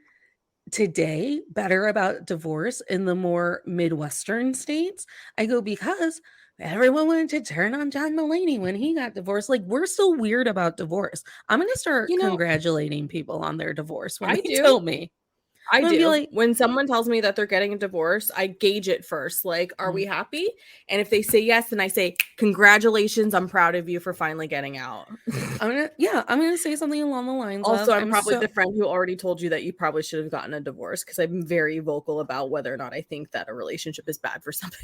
today better about divorce in the more Midwestern states? I go, because everyone wanted to turn on John Mulaney when he got divorced. Like, we're still weird about divorce. I'm gonna start You know, congratulating people on their divorce when I they do. tell me. I I'm gonna be do. like, When someone tells me that they're getting a divorce, I gauge it first. Like, are we happy? And if they say yes, then I say, congratulations, I'm proud of you for finally getting out. I'm gonna say something along the lines Also, of, I'm probably the friend who already told you that you probably should have gotten a divorce because I'm very vocal about whether or not I think that a relationship is bad for somebody.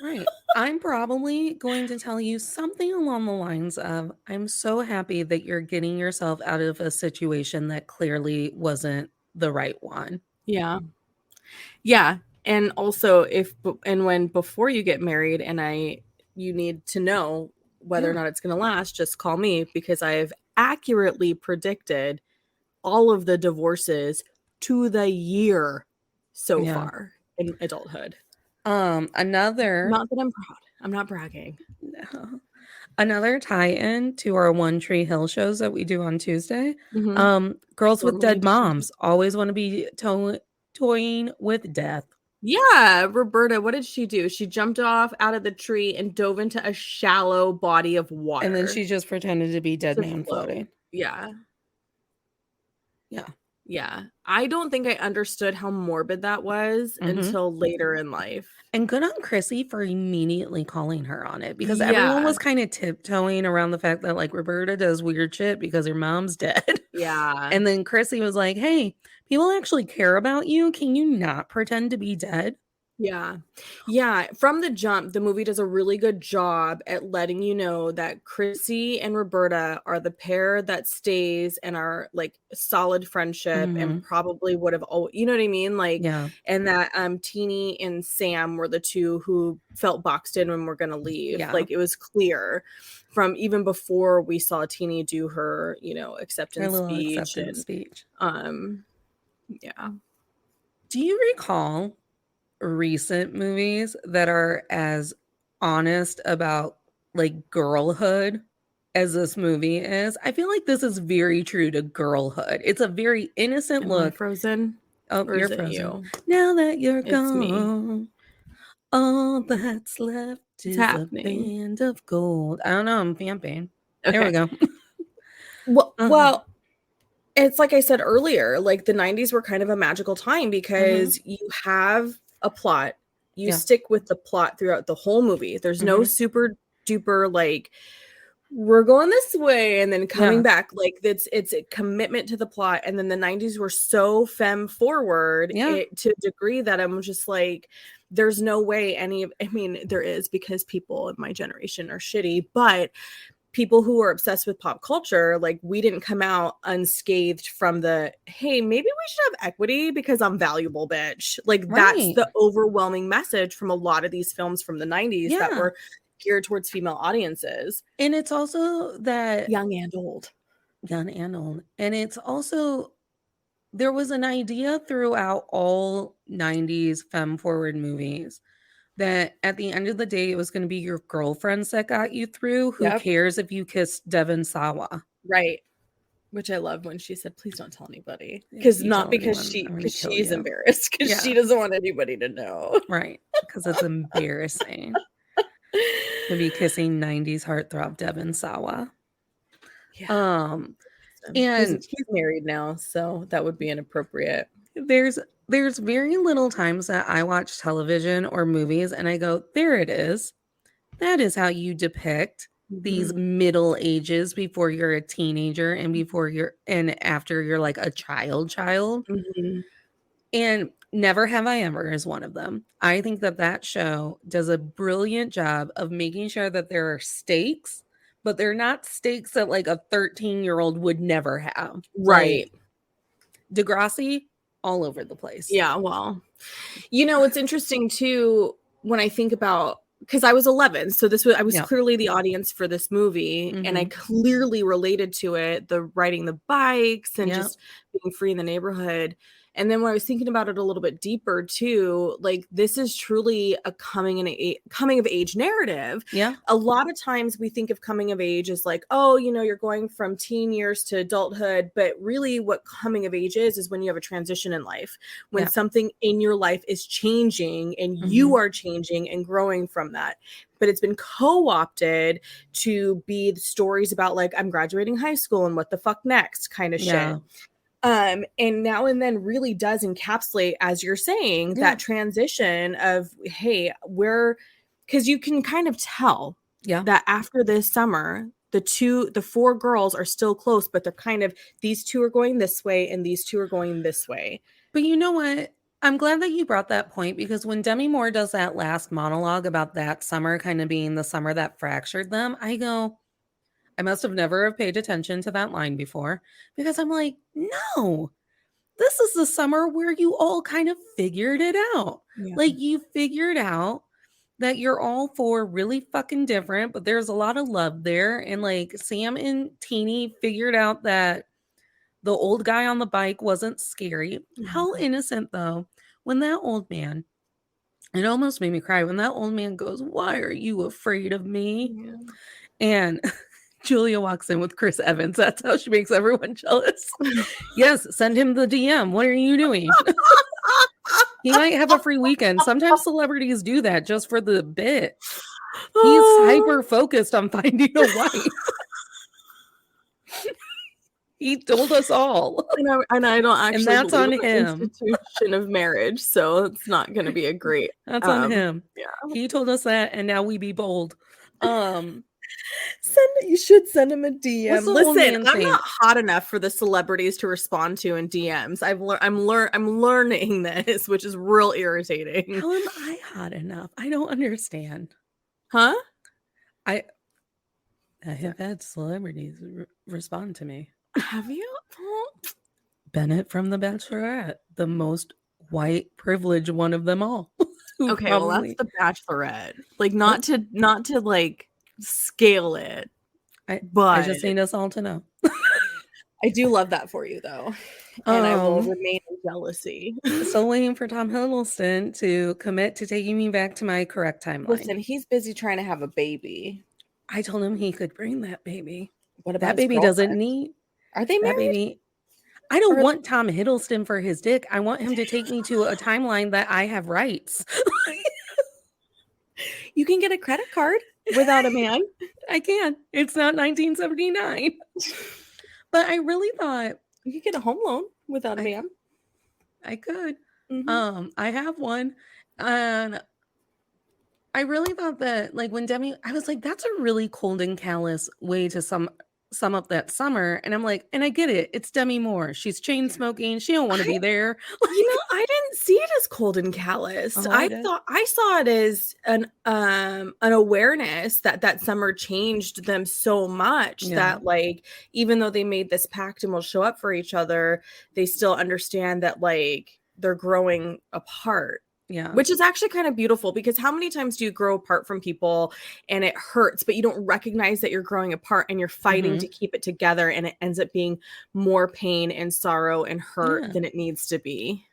Right. I'm probably going to tell you something along the lines of, I'm so happy that you're getting yourself out of a situation that clearly wasn't the right one. Yeah. Yeah. And also when before you get married you need to know whether or not it's going to last, just call me because I've accurately predicted all of the divorces to the year so far in adulthood. Another, Not that I'm proud. I'm not bragging. no. Another tie-in to our One Tree Hill shows that we do on Tuesday. Girls with Totally Dead Moms always want to be toying with death. Yeah, Roberta, what did she do? She jumped off out of the tree and dove into a shallow body of water. And then she just pretended to be dead to man float. floating. Yeah. Yeah. Yeah. I don't think I understood how morbid that was until later in life. And good on Chrissy for immediately calling her on it, because everyone was kind of tiptoeing around the fact that like Roberta does weird shit because her mom's dead. Yeah. And then Chrissy was like, hey, people actually care about you. Can you not pretend to be dead? Yeah. Yeah. From the jump, the movie does a really good job at letting you know that Chrissy and Roberta are the pair that stays and are like solid friendship and probably would have, you know what I mean? Like, yeah. And that Teeny and Sam were the two who felt boxed in when we're going to leave. Yeah. Like it was clear from even before we saw Teeny do her, acceptance speech. Yeah. Do you recall recent movies that are as honest about like girlhood as this movie is? I feel like this is very true to girlhood. It's a very innocent look. Frozen? Oh, or you're frozen. You? Now that you're gone, me. All that's left is a band of gold. I don't know. I'm vamping. Okay. There we go. Well, it's like I said earlier, like the 90s were kind of a magical time because you have a plot. You stick with the plot throughout the whole movie. There's no super duper like we're going this way and then coming back. Like it's a commitment to the plot. And then the 90s were so femme forward to a degree that I'm just like, there's no way there is, because people in my generation are shitty, but people who are obsessed with pop culture, like we didn't come out unscathed from the, hey, maybe we should have equity because I'm valuable, bitch. Like that's the overwhelming message from a lot of these films from the 90s that were geared towards female audiences. And it's also that young and old. And it's also, there was an idea throughout all 90s femme forward movies that at the end of the day, it was going to be your girlfriends that got you through. Who cares if you kissed Devon Sawa? Right. Which I love when she said, please don't tell anybody. Because she's embarrassed. Because she doesn't want anybody to know. Right. Because it's embarrassing to be kissing 90s heartthrob Devon Sawa. Yeah. And he's married now, so that would be inappropriate. There's very little times that I watch television or movies and I go, there it is. That is how you depict these middle ages before you're a teenager and after you're like a child. And Never Have I Ever is one of them. I think that show does a brilliant job of making sure that there are stakes, but they're not stakes that like a 13-year-old would never have. Right. Like, Degrassi, all over the place. Yeah, well, it's interesting too when I think about, because I was 11, so I was clearly the audience for this movie, and I clearly related to it, the riding the bikes and just being free in the neighborhood. And then when I was thinking about it a little bit deeper too, like this is truly a coming of age narrative. Yeah. A lot of times we think of coming of age as like, oh, you're going from teen years to adulthood. But really what coming of age is when you have a transition in life, when something in your life is changing and you are changing and growing from that. But it's been co-opted to be the stories about like, I'm graduating high school and what the fuck next kind of shit. And Now and Then really does encapsulate, as you're saying, that transition of, hey, because you can kind of tell that after this summer, the four girls are still close, but they're kind of, these two are going this way and these two are going this way. But you know what? I'm glad that you brought that point, because when Demi Moore does that last monologue about that summer kind of being the summer that fractured them, I go, I must have never have paid attention to that line before, because I'm like, no, this is the summer where you all kind of figured it out. Yeah. Like you figured out that you're all four really fucking different, but there's a lot of love there. And like Sam and Teeny figured out that the old guy on the bike wasn't scary. How innocent though, when that old man, it almost made me cry when that old man goes, why are you afraid of me? And Julia walks in with Chris Evans. That's how she makes everyone jealous. Yes, send him the DM. What are you doing? He might have a free weekend. Sometimes celebrities do that just for the bit. He's hyper focused on finding a wife. He told us all. And I don't actually And that's believe on in the him. institution of marriage, so it's not going to be a great. That's on him. Yeah. He told us that, and now we be bold. You should send him a DM. What's the old Listen, man I'm saying? not hot enough for the celebrities to respond to in DMs. I'm learning this, which is real irritating. How am I hot enough? I don't understand. Huh? I have had celebrities respond to me. Have you? Bennett from The Bachelorette, the most white privileged one of them all. Okay, well, that's The Bachelorette. Like, not to like scale it, but I just need us all to know. I do love that for you, though, and I will remain in jealousy. Still waiting for Tom Hiddleston to commit to taking me back to my correct timeline. Listen, he's busy trying to have a baby. I told him he could bring that baby. What about that baby? Doesn't need. Are they married? That baby. I don't want Tom Hiddleston for his dick. I want him to take me to a timeline that I have rights. You can get a credit card without a man. I can. It's not 1979. But I really thought you could get a home loan without a man. I could. Mm-hmm. I have one, and I really thought that, like, when Demi, I was like, that's a really cold and callous way to sum up that summer. And I'm like, and I get it. It's Demi Moore. She's chain smoking. She don't want to be there. I didn't see it as cold and callous. I saw it as an awareness that summer changed them so much that, like, even though they made this pact and will show up for each other, they still understand that, like, they're growing apart. Yeah. Which is actually kind of beautiful, because how many times do you grow apart from people and it hurts, but you don't recognize that you're growing apart and you're fighting to keep it together, and it ends up being more pain and sorrow and hurt than it needs to be.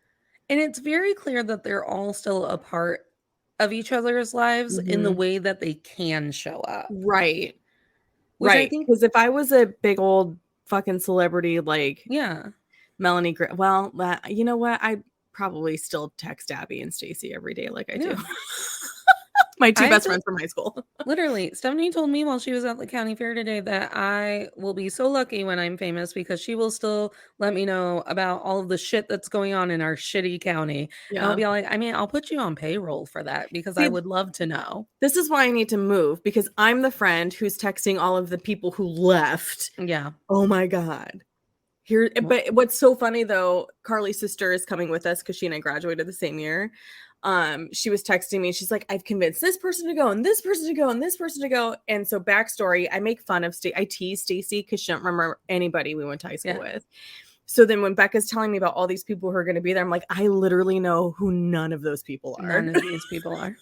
And it's very clear that they're all still a part of each other's lives in the way that they can show up. Right. Which I think, because if I was a big old fucking celebrity, like Melanie, well, you know what? I probably still text Abby and Stacy every day like I do. My two best friends from high school. Literally, Stephanie told me while she was at the county fair today that I will be so lucky when I'm famous, because she will still let me know about all of the shit that's going on in our shitty county. Yeah. And I'll be like, I mean, I'll put you on payroll for that, because I would love to know. This is why I need to move, because I'm the friend who's texting all of the people who left. Yeah. Oh my God. Here, but what's so funny though, Carly's sister is coming with us because she and I graduated the same year. She was texting me. She's like, I've convinced this person to go and this person to go and this person to go. And so, backstory, I make fun of I tease Stacy because she don't remember anybody we went to high school with. So then when Becca's telling me about all these people who are going to be there, I'm like, I literally know who none of those people are. None of these people are.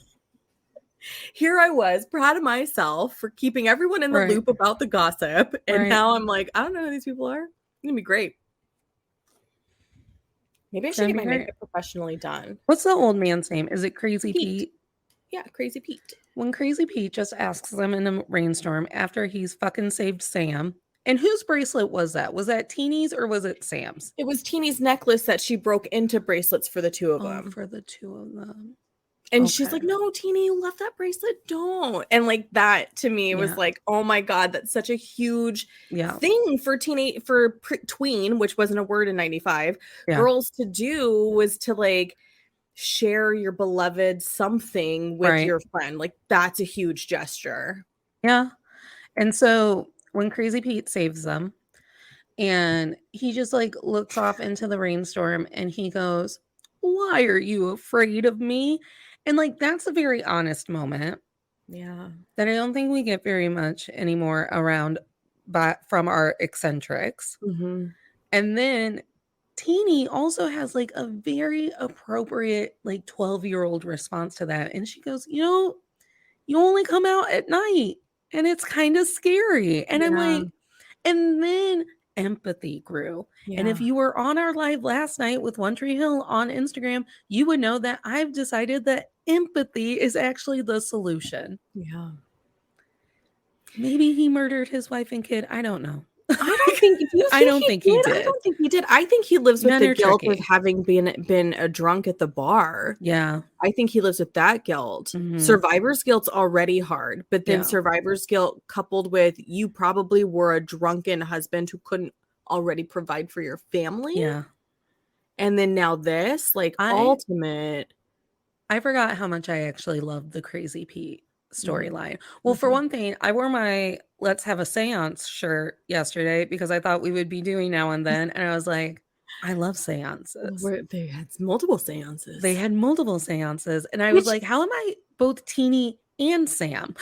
Here I was, proud of myself for keeping everyone in the loop about the gossip. And now I'm like, I don't know who these people are. It's going to be great. Maybe I should get my makeup professionally done. What's the old man's name? Is it Crazy Pete? Yeah, Crazy Pete. When Crazy Pete just asks them in a rainstorm after he's fucking saved Sam. And whose bracelet was that? Was that Teeny's or was it Sam's? It was Teeny's necklace that she broke into bracelets for the two of them. For the two of them. And she's like, no, Teeny, you left that bracelet. Don't. And like that to me was like, oh my God, that's such a huge thing for tween, which wasn't a word in 95. Girls to do was to like share your beloved something with your friend. Like that's a huge gesture. Yeah. And so when Crazy Pete saves them and he just like looks off into the rainstorm and he goes, why are you afraid of me? And like, that's a very honest moment. Yeah. That I don't think we get very much anymore around from our eccentrics. Mm-hmm. And then Teeny also has like a very appropriate, like 12-year-old response to that. And she goes, you know, you only come out at night and it's kind of scary. And I'm like, and then empathy grew. Yeah. And if you were on our live last night with One Tree Hill on Instagram, you would know that I've decided that empathy is actually the solution. Yeah. Maybe he murdered his wife and kid. I don't know. I don't think if you I think don't he think he did, I did. don't think he did. I think he lives with Men the are guilt of tricky. having been a drunk at the bar. Yeah. I think he lives with that guilt. Mhm. Survivor's guilt's already hard, but then Yeah. survivor's guilt coupled with you probably were a drunken husband who couldn't already provide for your family. Yeah. And then now this, like, ultimate. I forgot how much I actually loved the Crazy Pete storyline. Well, Mhm. for one thing, I wore my Let's Have a Seance shirt yesterday because I thought we would be doing now and then. And I was like, I love seances. They had multiple seances. They had multiple seances. And I was like, how am I both Teeny and Sam?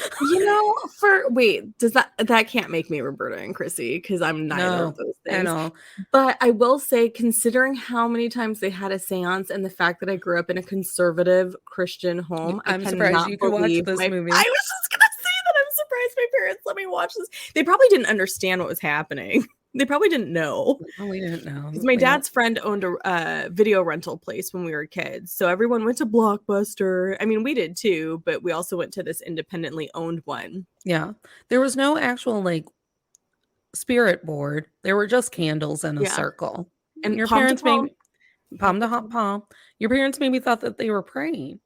Does that can't make me Roberta and Chrissy because I'm neither of those I things. know. But I will say, considering how many times they had a seance and the fact that I grew up in a conservative Christian home, I'm I surprised cannot you could watch believe this movie. I was just gonna say that I'm surprised my parents let me watch this. They probably didn't understand what was happening. They probably didn't know. Oh, we didn't know. Because my dad's friend owned a video rental place when we were kids. So everyone went to Blockbuster. I mean, we did too, but we also went to this independently owned one. Yeah. There was no actual like spirit board. There were just candles in a circle. And your palm parents to palm. palm to hot palm. Your parents maybe thought that they were praying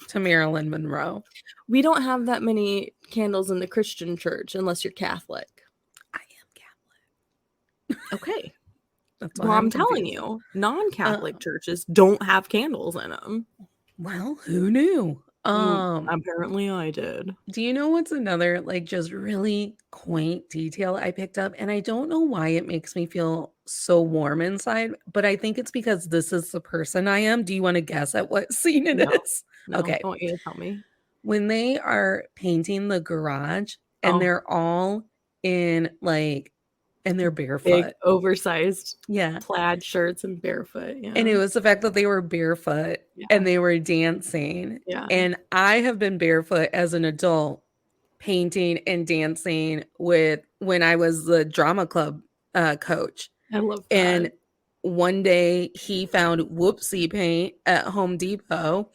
to Marilyn Monroe. We don't have that many candles in the Christian church unless you're Catholic. I am Catholic. Okay. That's well, I'm telling you, non-Catholic churches don't have candles in them. Well, who knew? Apparently I did. Do you know what's another like just really quaint detail I picked up? And I don't know why it makes me feel so warm inside, but I think it's because this is the person I am. Do you want to guess at what scene it is? No, Okay. I want you to tell me. When they are painting the garage and they're all in like, and they're barefoot. Big, oversized plaid shirts and barefoot. Yeah. And it was the fact that they were barefoot and they were dancing. Yeah. And I have been barefoot as an adult painting and dancing with when I was the drama club coach. I love that. And one day he found Whoopsie paint at Home Depot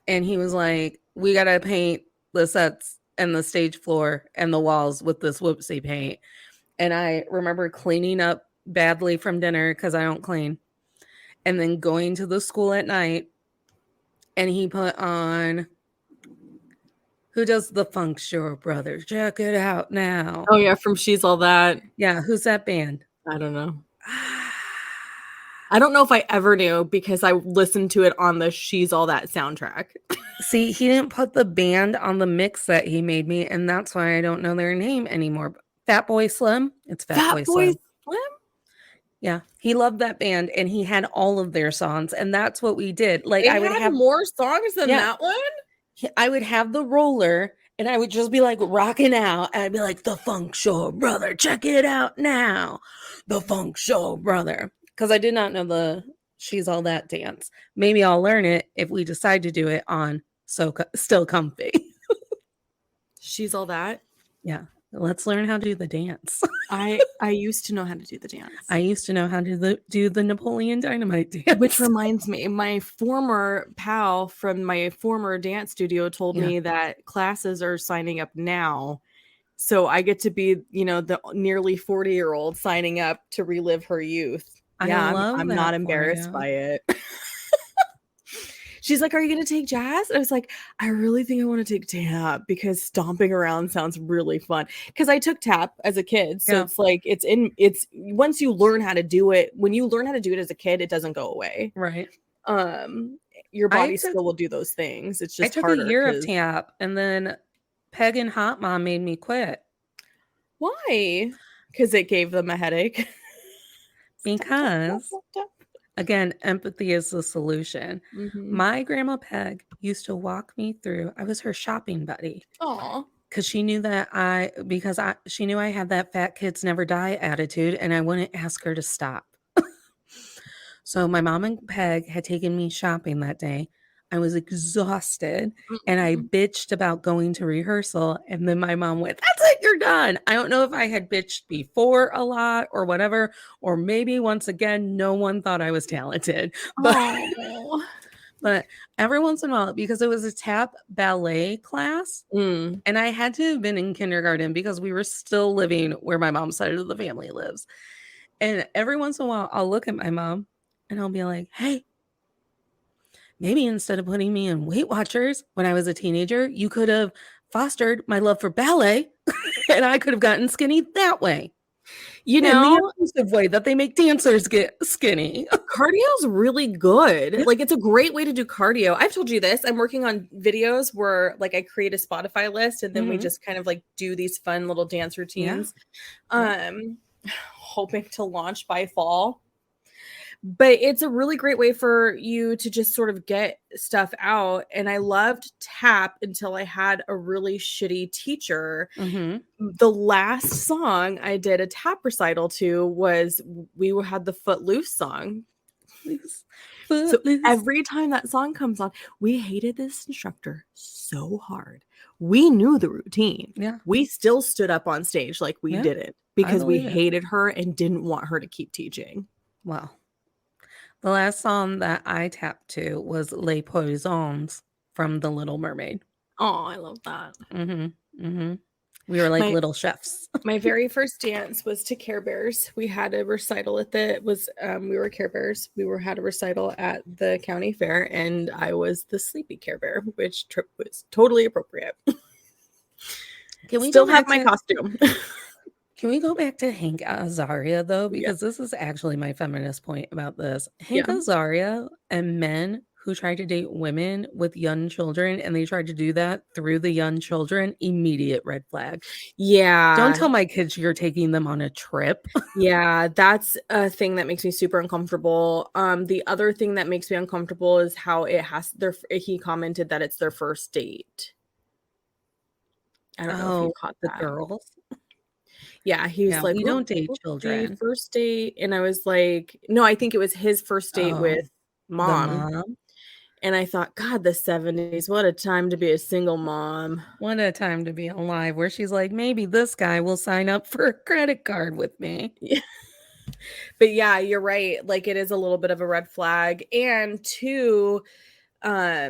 and he was like, we got to paint the sets and the stage floor and the walls with this Whoopsie paint. And I remember cleaning up badly from dinner because I don't clean. And then going to the school at night. And he put on, who does the Funk Shore Brothers? Check it out now. Oh, yeah, from She's All That. Yeah, who's that band? I don't know. I don't know if I ever knew because I listened to it on the She's All That soundtrack. See, he didn't put the band on the mix that he made me. And that's why I don't know their name anymore. Fatboy Slim. It's Fatboy Slim. Yeah, he loved that band and he had all of their songs, and that's what we did. Like I would have more songs than that one. I would have the roller and I would just be like rocking out, and I'd be like, the Funk Shore Brother, check it out now, the Funk Shore Brother, because I did not know the She's All That dance. Maybe I'll learn it if we decide to do it on Still Comfy. She's All That. Yeah. Let's learn how to do the dance. I used to know how to do the dance. I used to know how to do the Napoleon Dynamite dance. Which reminds me, my former pal from my former dance studio told me that classes are signing up now. So I get to be, the nearly 40-year-old signing up to relive her youth. I'm not embarrassed by it. She's like, are you going to take jazz? And I was like, I really think I want to take tap because stomping around sounds really fun. Because I took tap as a kid. So it's like, it's once you learn how to do it, when you learn how to do it as a kid, it doesn't go away. Right. Your body still will do those things. It's just harder. I took a year of tap and then Peg and Hot Mom made me quit. Why? Because it gave them a headache. Because... Again, empathy is the solution. Mm-hmm. My grandma Peg used to walk me through. I was her shopping buddy. Aww. Because she knew that she knew I had that fat kids never die attitude, and I wouldn't ask her to stop. So my mom and Peg had taken me shopping that day. I was exhausted, and I bitched about going to rehearsal, and then my mom went, "That's it, you're done." I don't know if I had bitched before a lot or whatever, or maybe once again, no one thought I was talented. But But every once in a while, because it was a tap ballet class, Mm. and I had to have been in kindergarten because we were still living where my mom's side of the family lives. And every once in a while, I'll look at my mom and I'll be like, hey, maybe instead of putting me in Weight Watchers when I was a teenager, you could have fostered my love for ballet and I could have gotten skinny that way. You In the know, abusive way that they make dancers get skinny. cardio's really good. Like, it's a great way to do cardio. I've told you this. I'm working on videos where like I create a Spotify list and then we Mhm. just kind of like do these fun little dance routines. Yeah. Hoping to launch by fall. But it's a really great way for you to just sort of get stuff out. And I loved tap until I had a really shitty teacher. Mhm. The last song I did a tap recital to was had the Footloose song. So Footloose. every time that song comes on, we hated this instructor so hard. We knew the routine. Yeah. We still stood up on stage like we Yeah, didn't because we believe it. hated her and didn't want her to keep teaching. Well, the last song that I tapped to was Les Poisons from The Little Mermaid. Oh, I love that. Mhm. Mhm. We were like My little chefs. my very first dance was to Care Bears. We had a recital at we were Care Bears. Had a recital at the county fair and I was the sleepy Care Bear, which was totally appropriate. Can we Still go have back my to costume. Can we go back to Hank Azaria though? Yeah. Because this is actually my feminist point about this. Hank Yeah. Azaria and men who try to date women with young children and they tried to do that through the young children, immediate red flag. Yeah. Don't tell my kids you're taking them on a trip. Yeah, that's a thing that makes me super uncomfortable. The other thing that makes me uncomfortable is how he commented that it's their first date. I don't know if you caught the that. girls. Yeah, he was Yeah, like, we "Well, don't date the children. first date," and I was like, "No, I think it was his first date Oh, with the mom." mom. And I thought, "God, the 70s, what a time to be a single mom." What a time to be alive, where she's like, maybe this guy will sign up for a credit card with me. Yeah. But yeah, you're right. Like, it is a little bit of a red flag. And two, I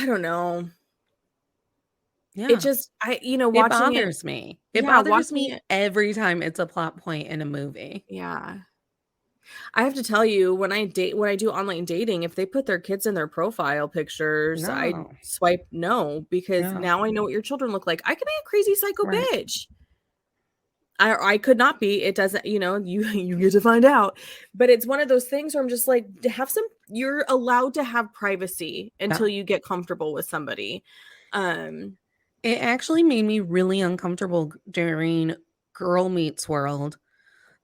don't know. Yeah. It just It watching it. bothers me. It Yeah, bothers watching me it. every time it's a plot point in a movie. Yeah. I have to tell you, when I do online dating, if they put their kids in their profile pictures, I No. swipe no because No. now I know what your children look like. I could be a crazy psycho Right. bitch. I could not be. It doesn't, you you get to find out. But it's one of those things where I'm just like, you're allowed to have privacy until you get comfortable with somebody. It actually made me really uncomfortable during Girl Meets World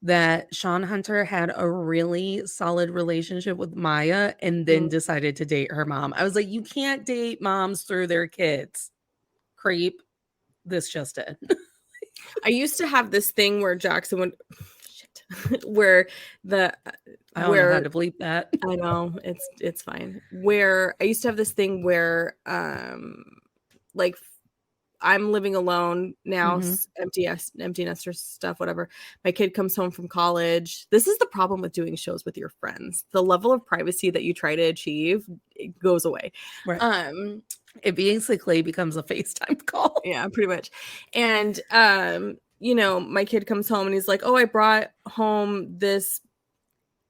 that Sean Hunter had a really solid relationship with Maya and then decided to date her mom. I was like, you can't date moms through their kids. Creep. This just did. I used to have this thing where Jackson would where I don't know how to bleep that. I know it's fine. Where I used to have this thing where like I'm living alone now, empty nester stuff, whatever. My kid comes home from college. This is the problem with doing shows with your friends. The level of privacy that you try to achieve, it goes away. Right. It basically becomes a FaceTime call. Yeah, pretty much. And my kid comes home and he's like, "Oh, I brought home this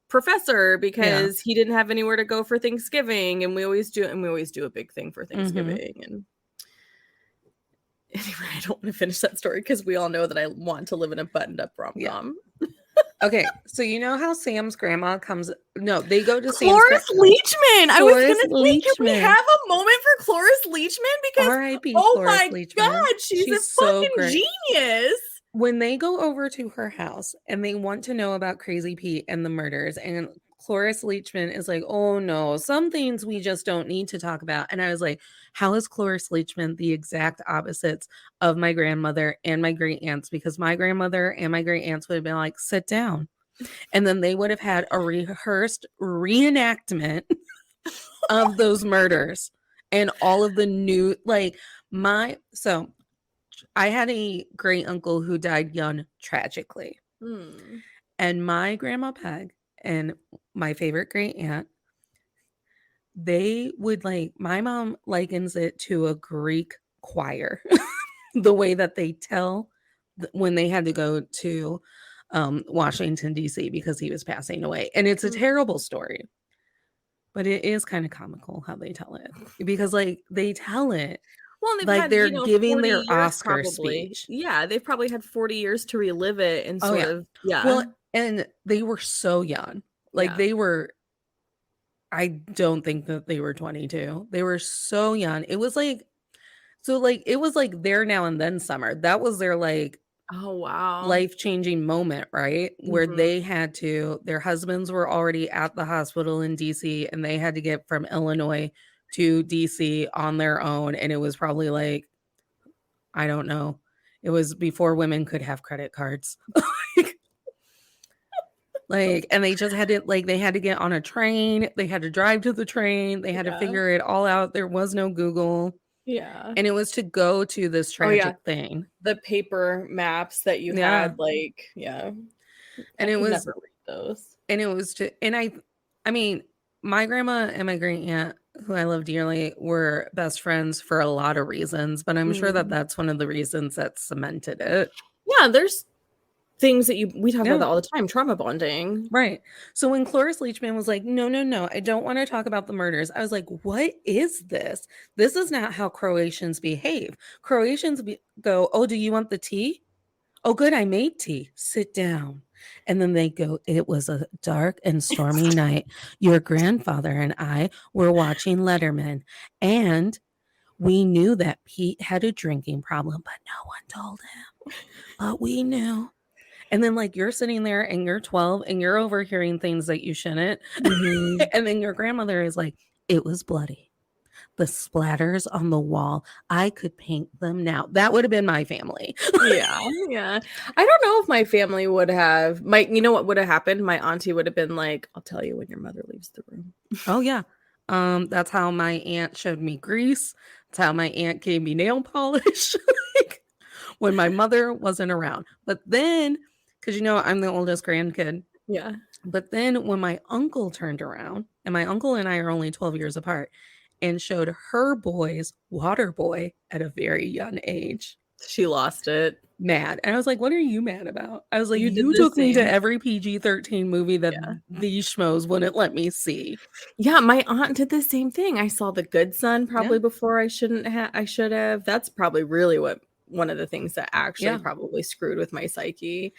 professor because he didn't have anywhere to go for Thanksgiving." And we always do a big thing for Thanksgiving. And anyway, I don't want to finish that story because we all know that I want to live in a buttoned up rom-com. Yeah. Okay, so you know how Sam's grandma comes? No, they go to Cloris Leachman. I was gonna say, can we have a moment for Cloris Leachman? Because R.I.P. oh Cloris my Leachman. God, she's a so fucking great. genius. When they go over to her house and they want to know about Crazy Pete and the murders, and Cloris Leachman is like, oh no, some things we just don't need to talk about. And I was like, how is Cloris Leachman the exact opposites of my grandmother and my great aunts? Because my grandmother and my great aunts would have been like, sit down. And then they would have had a rehearsed reenactment of those murders and all of the new, so I had a great uncle who died young tragically. And my grandma Peg and my favorite great aunt, they would like, my mom likens it to a Greek choir, the way that they tell when they had to go to Washington, D.C. because he was passing away. And it's a terrible story, but it is kind of comical how they tell it because like they tell it Well, and they've like had, they're you know, giving 40 their years Oscar probably. speech. Yeah, they've probably had 40 years to relive it and Oh, sort yeah. of, yeah. Well, and they were so young. Like Yeah. they were, I don't think that they were 22. They were so young. It was like, so like it was like There Now and Then summer. That was their like Oh, wow. life-changing moment, right? Where Mhm. they had to, their husbands were already at the hospital in DC and they had to get from Illinois to DC on their own. And it was probably like, I don't know. It was before women could have credit cards. Like, and they just had to, like, they had to get on a train. They had to drive to the train. They had to Yeah. figure it all out. There was no Google. Yeah. And it was to go to this Oh, yeah. tragic thing. The paper maps that you Yeah. had, like, yeah. And I it could was, never read those. and it was to, and I mean, my grandma and my great aunt, who I love dearly, were best friends for a lot of reasons, but I'm sure that Mm. that's one of the reasons that cemented it. Yeah, there's things that we talk about Yeah. that all the time, trauma bonding. Right. So when Cloris Leachman was like, no, no, no, I don't want to talk about the murders, I was like, what is this? This is not how Croatians behave. Croatians go, oh, do you want the tea? Oh, good, I made tea. Sit down. And then they go, it was a dark and stormy night. Your grandfather and I were watching Letterman, and we knew that Pete had a drinking problem, but no one told him. But we knew. And then, like, you're sitting there and you're 12 and you're overhearing things that you shouldn't. Mhm. And then your grandmother is like, it was bloody. The splatters on the wall, I could paint them now. That would have been my family. Yeah, yeah. I don't know if my family would have, you know what would have happened? My auntie would have been like, I'll tell you when your mother leaves the room. Oh, yeah. That's how my aunt showed me grease. That's how my aunt gave me nail polish like, when my mother wasn't around. But then, because you know, I'm the oldest grandkid. Yeah. But then when my uncle turned around, and my uncle and I are only 12 years apart, and showed her boys Waterboy at a very young age. She lost it. Mad. And I was like, what are you mad about? I was like, You did you the took me to same. every PG-13 movie that Yeah. these schmoes wouldn't let me see. Yeah, my aunt did the same thing. I saw The Good Son probably Yeah. before I should have. That's probably really what one of the things that actually Yeah. probably screwed with my psyche.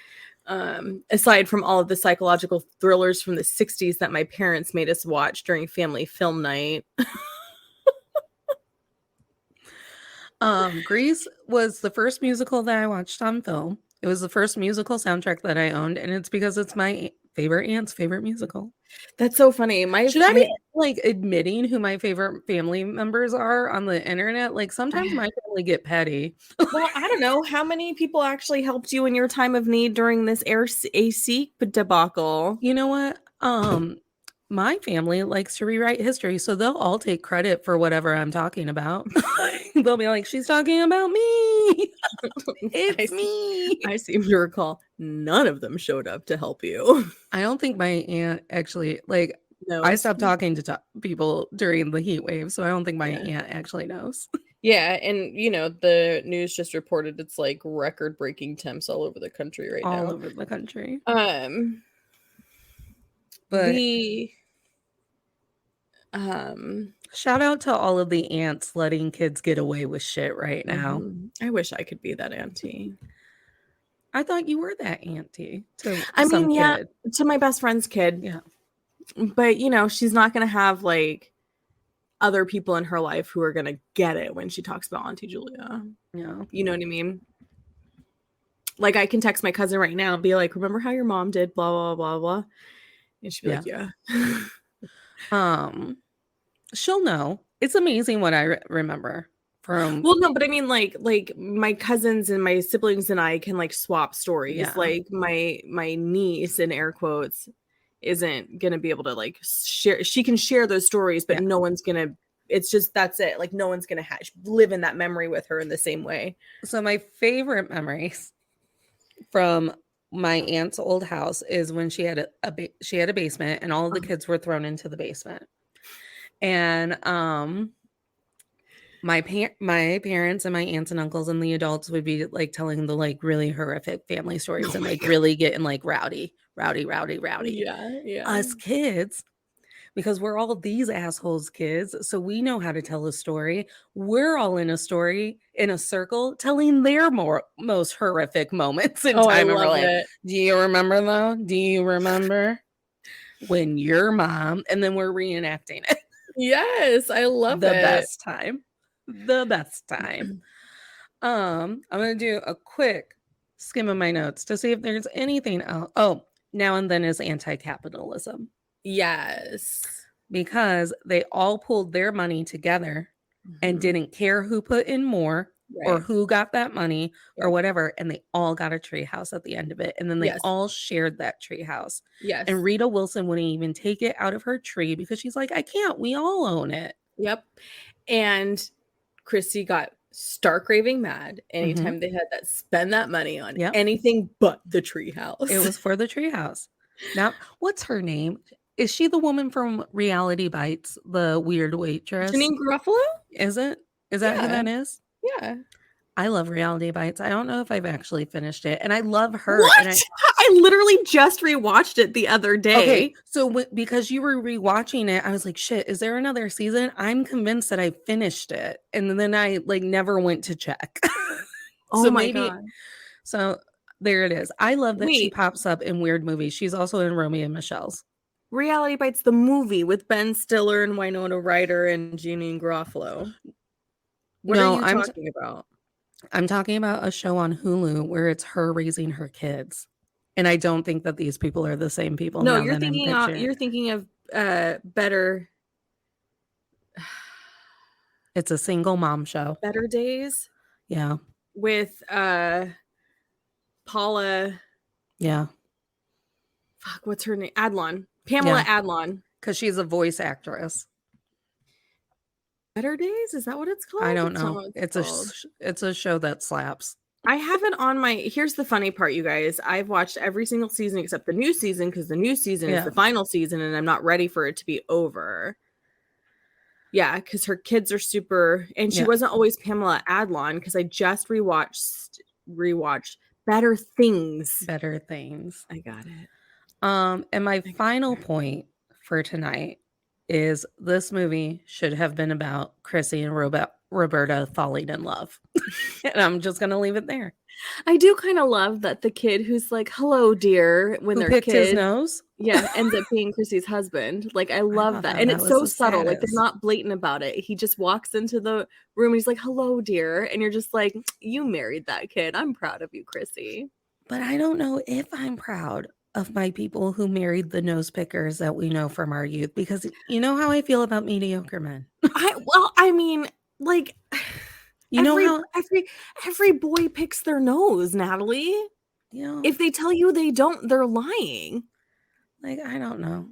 Aside from all of the psychological thrillers from the 60s that my parents made us watch during family film night. Grease was the first musical that I watched on film. It was the first musical soundtrack that I owned, and it's because it's my favorite aunt's favorite musical. That's so funny. Should I be like admitting who my favorite family members are on the internet? Like sometimes my family get petty. Well, I don't know how many people actually helped you in your time of need during this AC debacle. You know what? My family likes to rewrite history, so they'll all take credit for whatever I'm talking about. They'll be like, she's talking about me. It's me. I seem to recall none of them showed up to help you. I don't think my aunt actually, like, No, I stopped talking to people during the heat wave, so I don't think my aunt actually knows. Yeah, and you know, the news just reported it's like record-breaking temps all over the country right now. All over the country. But shout out to all of the aunts letting kids get away with shit right now. I wish I could be that auntie. I thought you were that auntie to kid. To my best friend's kid. Yeah. But you know, she's not gonna have like other people in her life who are gonna get it when she talks about Auntie Julia. Yeah. You know what I mean? Like I can text my cousin right now and be like, remember how your mom did blah blah blah blah? And she'd be like, yeah. She'll know. It's amazing what I remember from. Well, no, but I mean, like my cousins and my siblings and I can like swap stories. Yeah. Like my niece, in air quotes, isn't gonna be able to like share. She can share those stories, but no one's gonna. It's just that's it. Like no one's gonna live in that memory with her in the same way. So my favorite memories from my aunt's old house is when she had she had a basement, and all of the kids were thrown into the basement. And my parents and my aunts and uncles and the adults would be like telling the like really horrific family stories and like really getting like rowdy. Yeah. Us kids, because we're all these assholes kids, so we know how to tell a story. We're all in a story in a circle telling their most horrific moments in time of our life. Do you remember though? Do you remember when your mom, and then we're reenacting it? Yes, I love the it. best time. The best time. I'm gonna do a quick skim of my notes to see if there's anything else. Oh, now and then is anti-capitalism. Yes. Because they all pulled their money together and didn't care who put in more or who got that money or whatever, and they all got a tree house at the end of it, and then they all shared that tree house. Yes. And Rita Wilson wouldn't even take it out of her tree because she's like, I can't, we all own it. Yep. And Chrissy got stark raving mad anytime they had that spend that money on anything but the tree house. It was for the tree house. Now, what's her name? Is she the woman from Reality Bites, the weird waitress? Janeane Garofalo? Is it? Is that who that is? Yeah. I love Reality Bites. I don't know if I've actually finished it, and I love her. What? And I literally just rewatched it the other day. Okay, so because you were rewatching it, I was like, shit, is there another season? I'm convinced that I finished it, and then I like never went to check. Oh my God. So there it is. I love that she pops up in weird movies. She's also in Romeo and Michelle's. Reality Bites, the movie with Ben Stiller and Winona Ryder and Janeane Garofalo. What are you talking about? I'm talking about a show on Hulu where it's her raising her kids. And I don't think that these people are the same people. No, you're thinking of Better. It's a single mom show. Better Days? Yeah. With Paula. Yeah. Fuck, what's her name? Adlon. Pamela Adlon. Because she's a voice actress. Better Days? Is that what it's called? I don't know. It's a show that slaps. I have it on my... Here's the funny part, you guys. I've watched every single season except the new season because the new season is the final season and I'm not ready for it to be over. Yeah, because her kids are super... And she wasn't always Pamela Adlon because I just rewatched Better Things. Better Things. I got it. And my final point for tonight is this movie should have been about Chrissy and Roberta falling in love. And I'm just going to leave it there. I do kind of love that the kid who's like, hello, dear, when Who their picked kid... his nose? Yeah, ends up being Chrissy's husband. Like, I love that. And it's so subtle. Like, they're not blatant about it. He just walks into the room and he's like, hello, dear. And you're just like, you married that kid. I'm proud of you, Chrissy. But I don't know if I'm proud of my people who married the nose pickers that we know from our youth, because you know how I feel about mediocre men. I mean, like, you know how every boy picks their nose, Natalie. You know, if they tell you they don't, they're lying. Like, I don't know.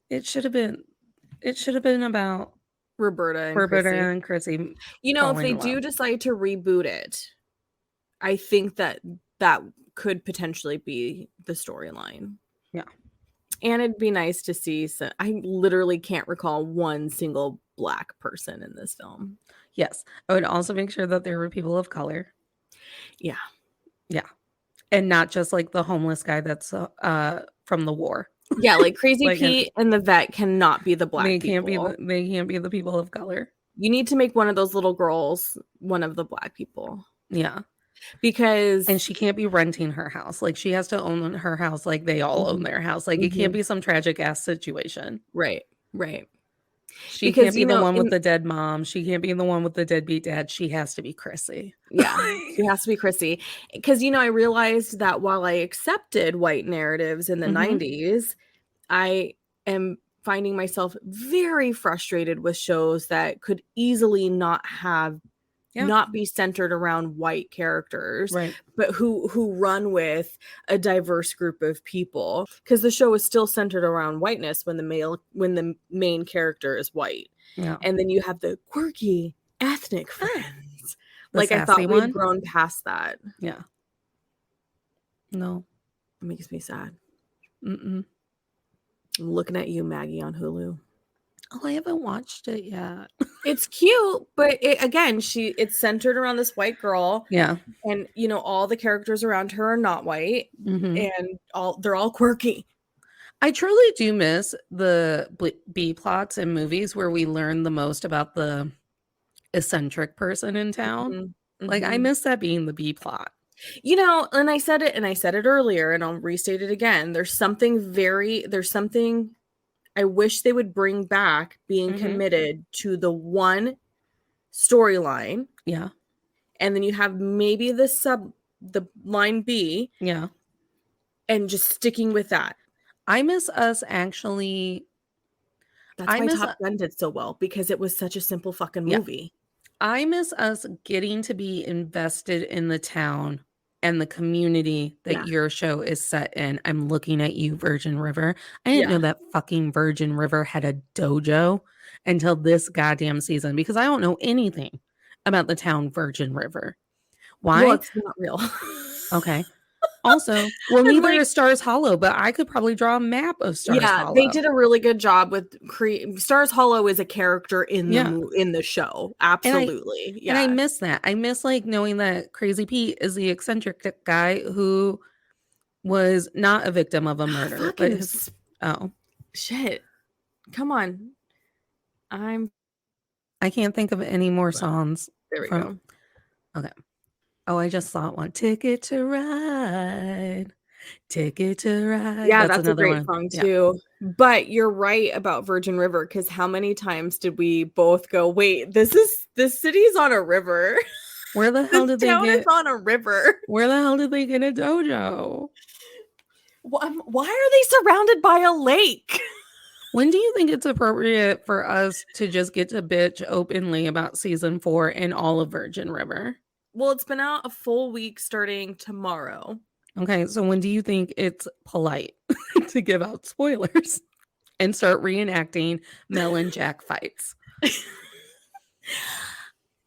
It should have been about Roberta and Chrissy. You know, if they do decide to reboot it, I think that could potentially be the storyline. Yeah. And it'd be nice to see I literally can't recall one single Black person in this film. Yes. I would also make sure that there were people of color. Yeah. Yeah. And not just like the homeless guy that's from the war. Yeah, like Crazy like, Pete and the vet cannot be the Black they people. They can't be the people of color. You need to make one of those little girls one of the Black people. Yeah. And she can't be renting her house. Like, she has to own her house like they all own their house. Like, it can't be some tragic ass situation. Right. She can't be the one with the dead mom. She can't be the one with the deadbeat dad. She has to be Chrissy. Yeah, she has to be Chrissy. Because, I realized that while I accepted white narratives in the 90s, I am finding myself very frustrated with shows that could easily not be centered around white characters, right? But who run with a diverse group of people, because the show is still centered around whiteness when the main character is white. Yeah. And then you have the quirky ethnic friends. Like, I thought we'd grown past that. Yeah. No. It makes me sad. Mm-mm. I'm looking at you, Maggie, on Hulu. Oh, I haven't watched it yet. It's cute, but it's centered around this white girl. Yeah. And all the characters around her are not white, Mm-hmm. and they're all quirky. I truly do miss the B plots in movies where we learn the most about the eccentric person in town. Mm-hmm. Like, I miss that being the B plot. And I said it earlier, and I'll restate it again. There's something I wish they would bring back, being committed to the one storyline. Yeah. And then you have maybe the line B. Yeah. And just sticking with that. I miss us actually. That's why Top Gun did so well, because it was such a simple fucking movie. I miss us getting to be invested in the town and the community that your show is set in. I'm looking at you, Virgin River. I didn't know that fucking Virgin River had a dojo until this goddamn season, because I don't know anything about the town Virgin River. Why? Well, it's not real. Okay. Also, well, neither is Stars Hollow, but I could probably draw a map of Stars Hollow. They did a really good job with Stars Hollow is a character in the show. Absolutely. And I miss that. I miss knowing that Crazy Pete is the eccentric guy who was not a victim of a murder. Shit. Come on. I can't think of any more songs. There we go. Okay. Oh, I just thought one. Ticket to Ride. Ticket to Ride. Yeah, that's a great song too. But you're right about Virgin River, because how many times did we both go, wait, this city's on a river. Where the hell did they get on a river? Where the hell did they get a dojo? Why are they surrounded by a lake? When do you think it's appropriate for us to just get to bitch openly about season 4 and all of Virgin River? Well, it's been out a full week starting tomorrow. Okay, so when do you think it's polite to give out spoilers and start reenacting Mel and Jack fights?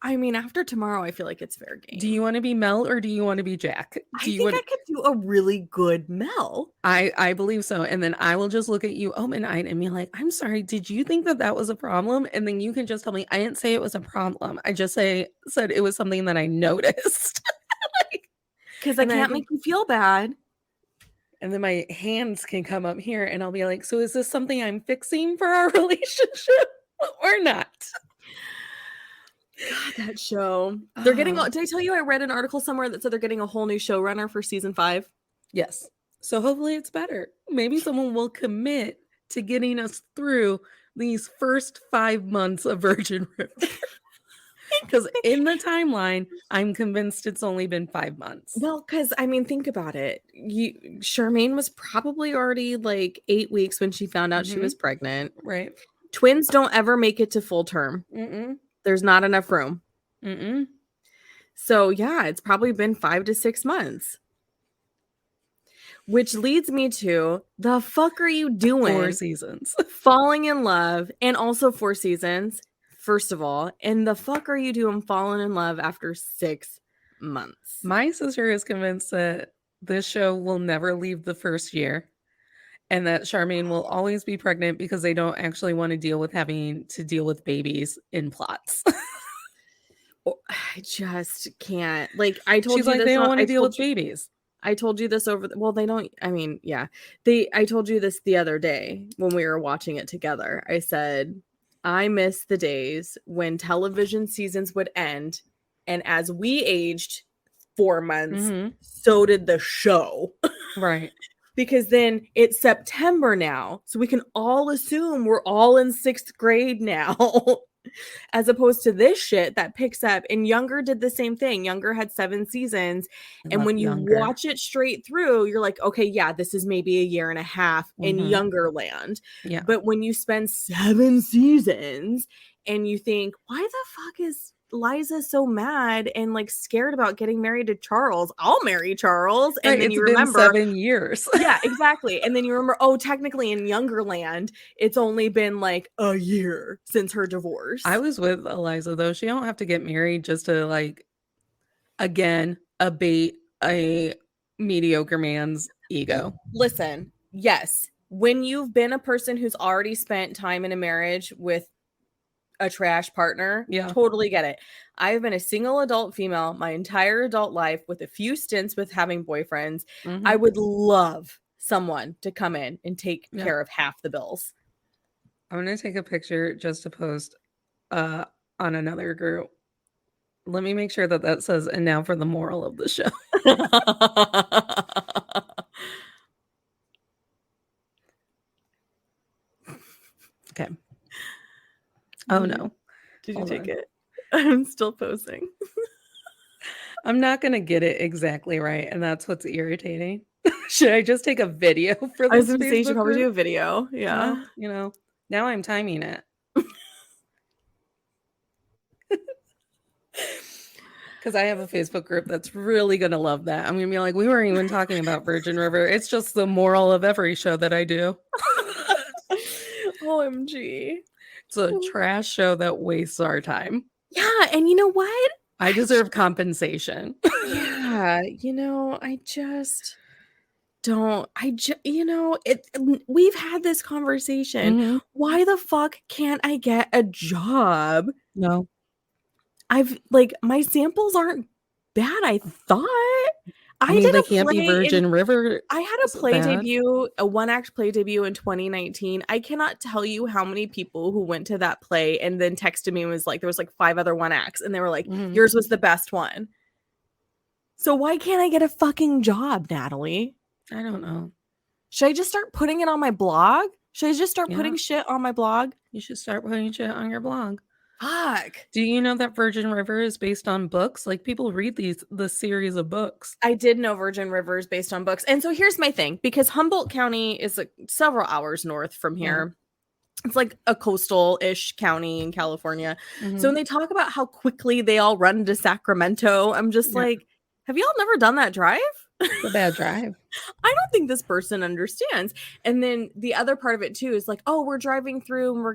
I mean, after tomorrow, I feel like it's fair game. Do you want to be Mel or do you want to be Jack? I think I could do a really good Mel. I believe so. And then I will just look at you open-eyed and be like, I'm sorry, did you think that was a problem? And then you can just tell me, I didn't say it was a problem. I just said it was something that I noticed. Because I can't make you feel bad. And then my hands can come up here and I'll be like, so is this something I'm fixing for our relationship or not? God, that show. They're getting. Did I tell you I read an article somewhere that said they're getting a whole new showrunner for season 5? Yes. So hopefully it's better. Maybe someone will commit to getting us through these first 5 months of Virgin River. Because in the timeline, I'm convinced it's only been 5 months. Well, because I mean, think about it. Charmaine was probably already 8 weeks when she found out she was pregnant. Right. Twins don't ever make it to full term. Mm-mm. There's not enough room. Mm-mm. So yeah, it's probably been 5 to 6 months. Which leads me to, the fuck are you doing? 4 seasons. Falling in love, and also 4 seasons, first of all. And the fuck are you doing falling in love after 6 months? My sister is convinced that this show will never leave the first year. And that Charmaine will always be pregnant because they don't actually want to deal with having to deal with babies in plots. I just can't. I told She's you like, this they don't want to deal with babies. I told you this they don't. I mean, yeah. I told you this the other day when we were watching it together. I said, I miss the days when television seasons would end, and as we aged 4 months, so did the show. Right. Because then it's September now. So we can all assume we're all in 6th grade now. As opposed to this shit that picks up. And Younger did the same thing. Younger had 7 seasons. And when you watch it straight through, you're like, okay, yeah, this is maybe a year and a half in Younger land. Yeah. But when you spend 7 seasons and you think, why the fuck is Liza so mad and scared about getting married to Charles? I'll marry Charles. And then you remember 7 years. Yeah, exactly. And then you remember, oh, technically in Younger land, it's only been a year since her divorce. I was with Eliza though. She don't have to get married just to again, abate a mediocre man's ego. Listen, yes, when you've been a person who's already spent time in a marriage with a trash partner, totally get it. I've been a single adult female my entire adult life with a few stints with having boyfriends. I would love someone to come in and take care of half the bills. I'm going to take a picture just to post on another group. Let me make sure that says, and now for the moral of the show. Okay. Oh, no. Did you take it? I'm still posting. I'm not going to get it exactly right, and that's what's irritating. Should I just take a video for this? I was going to say you should probably do a video. Yeah. Well, you know, now I'm timing it. Because I have a Facebook group that's really going to love that. I'm going to be like, we weren't even talking about Virgin River. It's just the moral of every show that I do. OMG. It's a trash show that wastes our time. Yeah, and you know what? I deserve compensation. Yeah, I just don't. We've had this conversation. Why the fuck can't I get a job? No. My samples aren't bad, I thought. I mean, they can't be Virgin River. I had a play debut, a one-act play debut in 2019. I cannot tell you how many people who went to that play and then texted me and was like, there was like 5 other one-acts, and they were like, yours was the best one. So why can't I get a fucking job, Natalie? I don't know. Should I just start putting it on my blog? Should I just start putting shit on my blog? You should start putting shit on your blog. Fuck. Do you know that Virgin River is based on books? Like, people read the series of books. I did know Virgin River is based on books. And so here's my thing. Because Humboldt County is like several hours north from here. It's like a coastal-ish county in California. So when they talk about how quickly they all run to Sacramento, I'm just like, have y'all never done that drive? It's a bad drive. I don't think this person understands. And then the other part of it too is like, oh, we're driving through and we're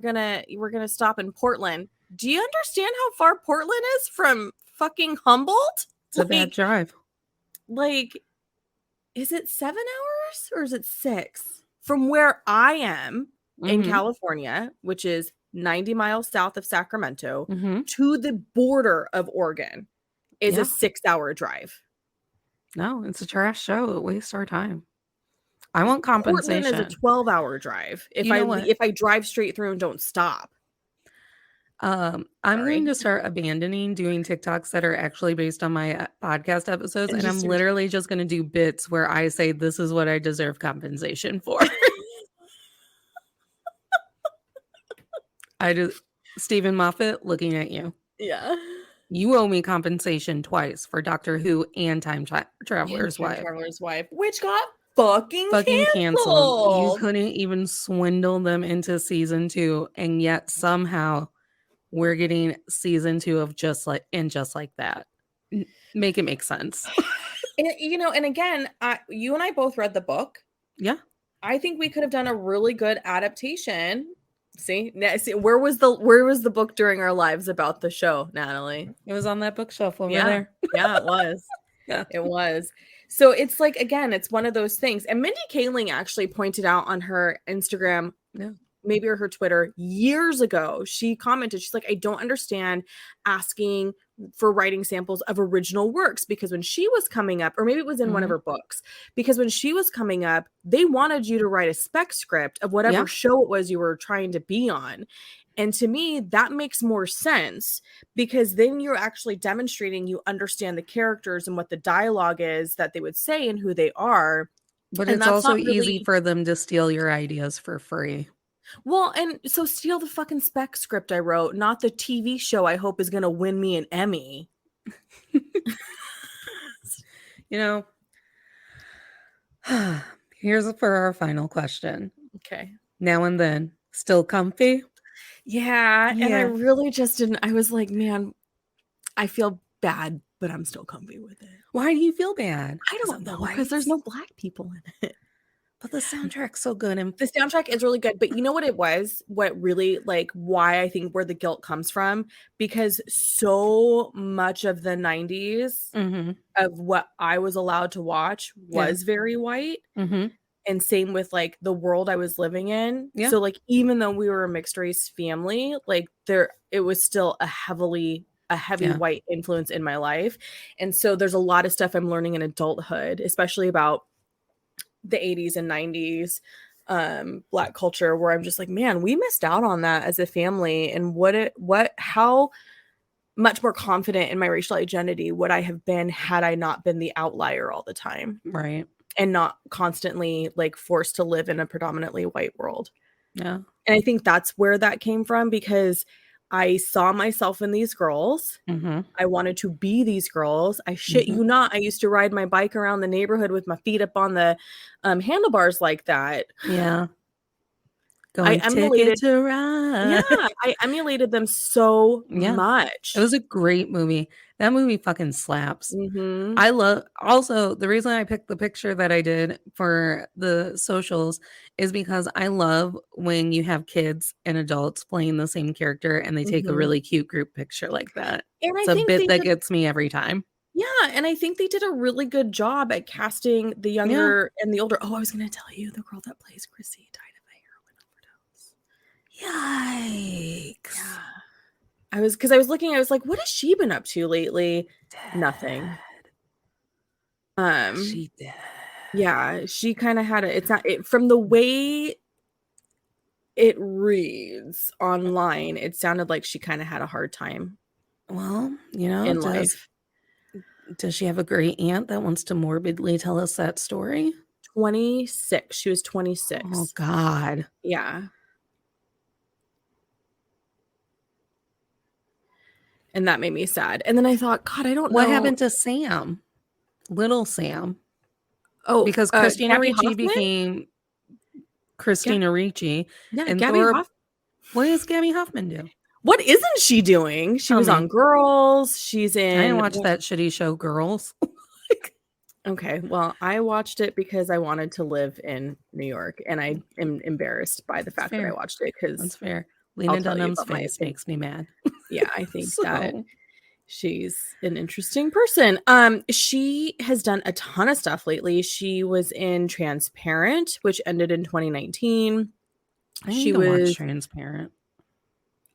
gonna stop in Portland. Do you understand how far Portland is from fucking Humboldt? It's a bad drive. Like, is it 7 hours or is it 6? From where I am in California, which is 90 miles south of Sacramento, to the border of Oregon, is a 6-hour drive. No, it's a trash show. It wastes our time. I want compensation. Portland is a 12-hour drive if I drive straight through and don't stop. I'm going to start abandoning doing TikToks that are actually based on my podcast episodes, and I'm literally just going to do bits where I say this is what I deserve compensation for. Stephen Moffat, looking at you. Yeah. You owe me compensation twice for Doctor Who and Time Traveler's Wife. Which got fucking canceled. You couldn't even swindle them into season 2, and yet somehow we're getting season 2 of Just Like That. Make it make sense. And again, you and I both read the book. Yeah. I think we could have done a really good adaptation. See, where was the book during our lives about the show, Natalie? It was on that bookshelf over there. Yeah, it was. It was. So it's like, again, it's one of those things. And Mindy Kaling actually pointed out on her Instagram, maybe her Twitter, years ago, she commented, she's like, I don't understand asking for writing samples of original works, because when she was coming up, or maybe it was in one of her books, because when she was coming up, they wanted you to write a spec script of whatever show it was you were trying to be on. And to me, that makes more sense, because then you're actually demonstrating you understand the characters and what the dialogue is that they would say and who they are. But it's also easy for them to steal your ideas for free. Well, and so steal the fucking spec script I wrote, not the TV show I hope is going to win me an Emmy. Here's for our final question. Okay. Now and then, still comfy? Yeah. And I really just didn't. I was like, man, I feel bad, but I'm still comfy with it. Why do you feel bad? I don't know. Because there's no black people in it. But the soundtrack's so good. And The soundtrack is really good, but you know what it was? What really, like, why I think where the guilt comes from? Because so much of the 90s mm-hmm. of what I was allowed to watch Yeah. was very white. Mm-hmm. And same with like the world I was living in. Yeah. So like even though we were a mixed race family, like it was still a heavy Yeah. white influence in my life. And so there's a lot of stuff I'm learning in adulthood, especially about the 80s and 90s Black culture, where I'm just like, man, we missed out on that as a family. And how much more confident in my racial identity would I have been had I not been the outlier all the time Right. and not constantly like forced to live in a predominantly white world. Yeah. And I think that's where that came from, because I saw myself in these girls. Mm-hmm. I wanted to be these girls. I shit you not. I used to ride my bike around the neighborhood with my feet up on the handlebars like that. Yeah. I emulated to ride. Yeah, I emulated them so much. It was a great movie. That movie fucking slaps. Mm-hmm. I love, also the reason I picked the picture that I did for the socials is because I love when you have kids and adults playing the same character and they take a really cute group picture like that. And it's a bit that gets me every time. Yeah, and I think they did a really good job at casting the younger and the older. Oh, I was going to tell you, the girl that plays Chrissy died of a heroin overdose. Yikes. Yeah. I was looking, I was like, what has she been up to lately? Dead. Nothing. She did. Yeah, she kind of had from the way it reads online, it sounded like she kind of had a hard time. Well, you know, in life. Does she have a great aunt that wants to morbidly tell us that story? 26. She was 26. Oh, God. Yeah. And that made me sad. And then I thought, God, I don't know. What happened to Sam? Little Sam. Oh, because Christina Ricci became Christina Ricci. Yeah, and Gabby Hoffman. What does Gabby Hoffman do? What isn't she doing? She was on Girls. She's in. I didn't watch that shitty show, Girls. Okay, well, I watched it because I wanted to live in New York, and I am embarrassed by the fact that I watched it because that's fair. Lena Dunham's face makes me mad. Yeah, I think that she's an interesting person. She has done a ton of stuff lately. She was in Transparent, which ended in 2019. She was Transparent.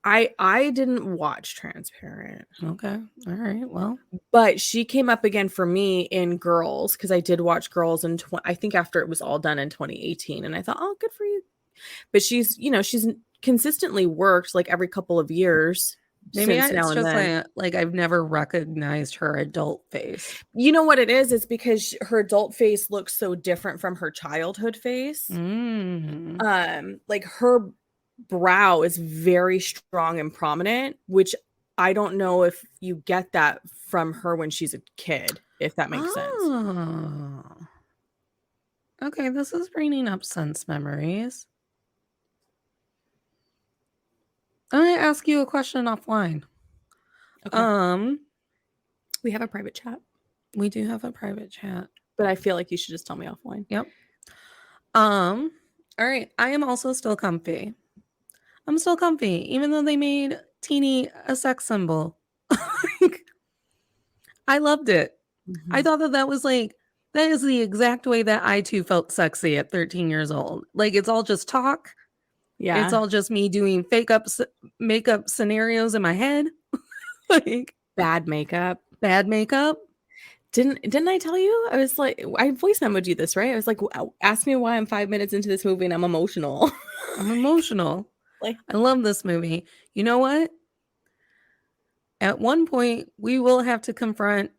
I didn't watch Transparent. Okay. All right. Well, but she came up again for me in Girls, because I did watch Girls in I think after it was all done in 2018, and I thought, oh, good for you. But she's consistently worked like every couple of years. Maybe it's just like I've never recognized her adult face. You know what it is? It's because her adult face looks so different from her childhood face. Like her brow is very strong and prominent, which I don't know if you get that from her when she's a kid, if that makes sense. Okay, this is bringing up sense memories. I'm going to ask you a question offline. Okay. We have a private chat. We do have a private chat. But I feel like you should just tell me offline. Yep. All right. I am also still comfy. I'm still comfy, even though they made Teeny a sex symbol. I loved it. Mm-hmm. I thought that was like, that is the exact way that I too felt sexy at 13 years old. Like, it's all just talk. Yeah. It's all just me doing makeup scenarios in my head. Like bad makeup. Didn't I tell you? I was like, I voice memoed you this, right? I was like, ask me why I'm 5 minutes into this movie and I'm emotional. Like, I love this movie. You know what? At one point, we will have to confront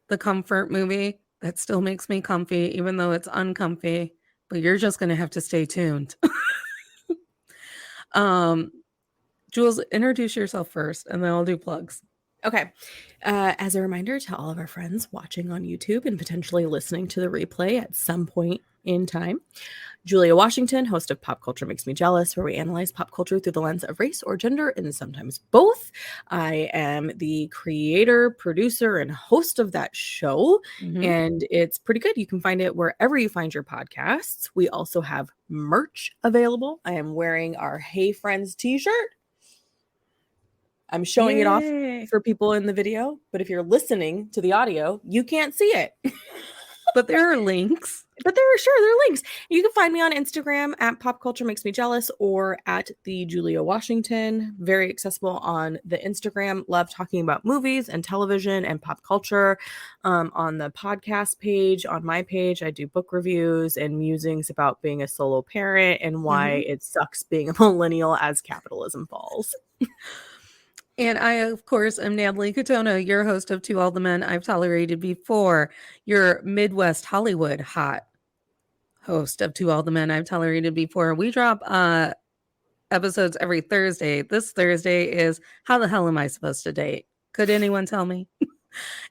the comfort movie that still makes me comfy, even though it's uncomfy. But you're just going to have to stay tuned. Jules, introduce yourself first, and then I'll do plugs. Okay. As a reminder to all of our friends watching on YouTube and potentially listening to the replay at some point in time. Julia Washington, host of Pop Culture Makes Me Jealous, where we analyze pop culture through the lens of race or gender, and sometimes both. I am the creator, producer, and host of that show, and it's pretty good. You can find it wherever you find your podcasts. We also have merch available. I am wearing our Hey Friends t-shirt. I'm showing it off for people in the video, but if you're listening to the audio, you can't see it. But there are links. There are links. You can find me on Instagram at Pop Culture Makes Me Jealous or at the Julia Washington. Very accessible on the Instagram. Love talking about movies and television and pop culture. On the podcast page, on my page, I do book reviews and musings about being a solo parent and why it sucks being a millennial as capitalism falls. And I, of course, am Natalie Katona, your host of To All the Men I've Tolerated Before, your Midwest Hollywood hot host of To All the Men I've Tolerated Before. We drop episodes every Thursday. This Thursday is How the Hell Am I Supposed to Date? Could anyone tell me?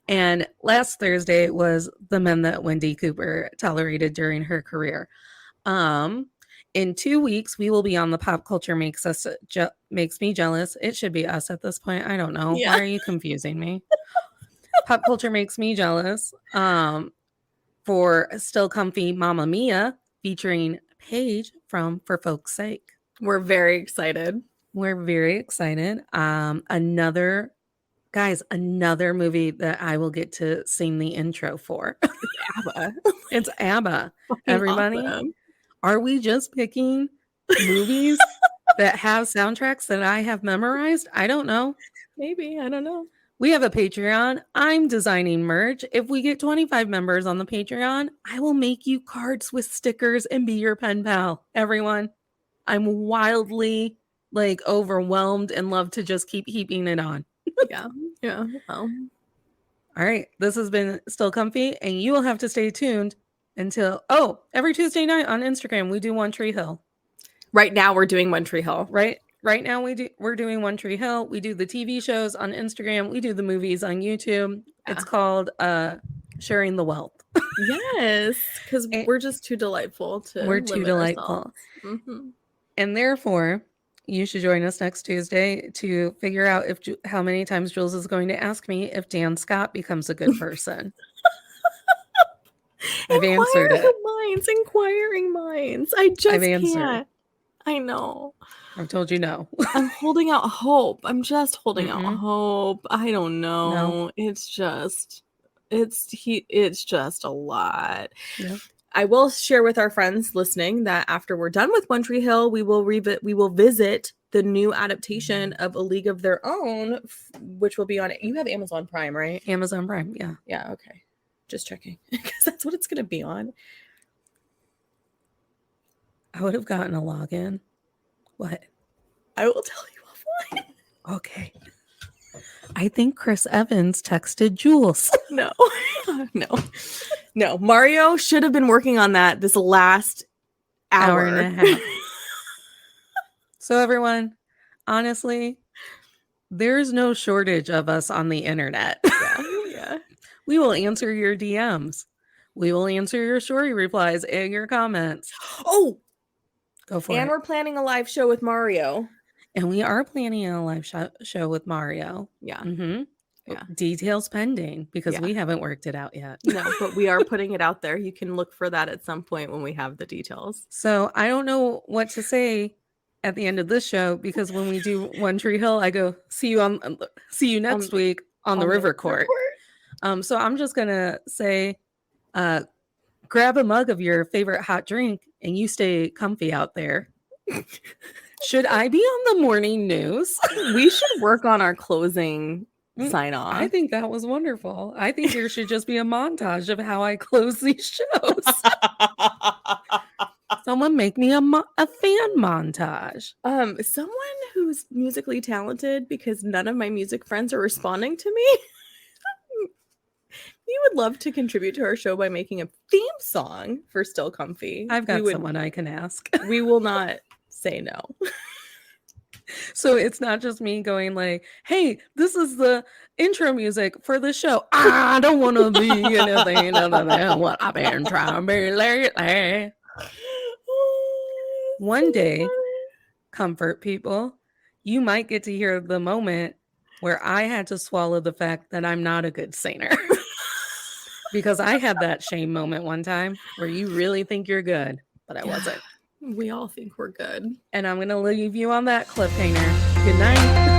And last Thursday was The Men That Wendy Cooper Tolerated During Her Career. In 2 weeks, we will be on the Pop Culture Makes Me Jealous. It should be us at this point. I don't know. Yeah. Why are you confusing me? Pop Culture Makes Me Jealous for Still Comfy Mamma Mia, featuring Paige from For Folk's Sake. We're very excited. Another movie that I will get to sing the intro for. ABBA. It's ABBA. Everybody. Awesome. Are we just picking movies that have soundtracks that I have memorized? I don't know. Maybe. I don't know. We have a Patreon. I'm designing merch. If we get 25 members on the Patreon, I will make you cards with stickers and be your pen pal. Everyone, I'm wildly overwhelmed and love to just keep heaping it on. Yeah. Well. All right. This has been Still Comfy, and you will have to stay tuned until every Tuesday night on Instagram we do One Tree Hill. Right now we're doing One Tree Hill. Right now we're doing One Tree Hill. We do the TV shows on Instagram. We do the movies on YouTube. Yeah. It's called Sharing the Wealth. Yes, because we're just too delightful to. We're too delightful, and therefore you should join us next Tuesday to figure out how many times Jules is going to ask me if Dan Scott becomes a good person. I've answered it. Inquiring minds. I just can't. I know. I've told you no. I'm holding out hope. I'm just holding out hope. I don't know. No. It's just a lot. Yeah. I will share with our friends listening that after we're done with One Tree Hill, we will visit the new adaptation of A League of Their Own, which will be on. You have Amazon Prime, right? Amazon Prime. Yeah. Yeah. Okay. Just checking, because that's what it's going to be on. I would have gotten a login. What? I will tell you offline. Okay. I think Chris Evans texted Jules. No. Mario should have been working on that this last hour and a half. So everyone, honestly, there's no shortage of us on the internet. Yeah. We will answer your DMs. We will answer your story replies and your comments. Oh, go for it. And we're planning a live show with Mario. And we are planning a live show with Mario. Yeah. Yeah. Details pending, because we haven't worked it out yet. No, but we are putting it out there. You can look for that at some point when we have the details. So I don't know what to say at the end of this show, because when we do One Tree Hill, I go, see you next week on the River Court. So I'm just going to say, grab a mug of your favorite hot drink and you stay comfy out there. Should I be on the morning news? We should work on our closing sign off. I think that was wonderful. I think there should just be a montage of how I close these shows. Someone make me a fan montage. Someone who's musically talented, because none of my music friends are responding to me. You would love to contribute to our show by making a theme song for Still Comfy. I've got someone I can ask. We will not say no. So it's not just me going like, hey, this is the intro music for the show. I don't want to be anything other than what I've been trying to be lately. One day, comfort people, you might get to hear the moment where I had to swallow the fact that I'm not a good singer. Because I had that shame moment one time where you really think you're good, but I wasn't. We all think we're good. And I'm going to leave you on that cliffhanger. Good night.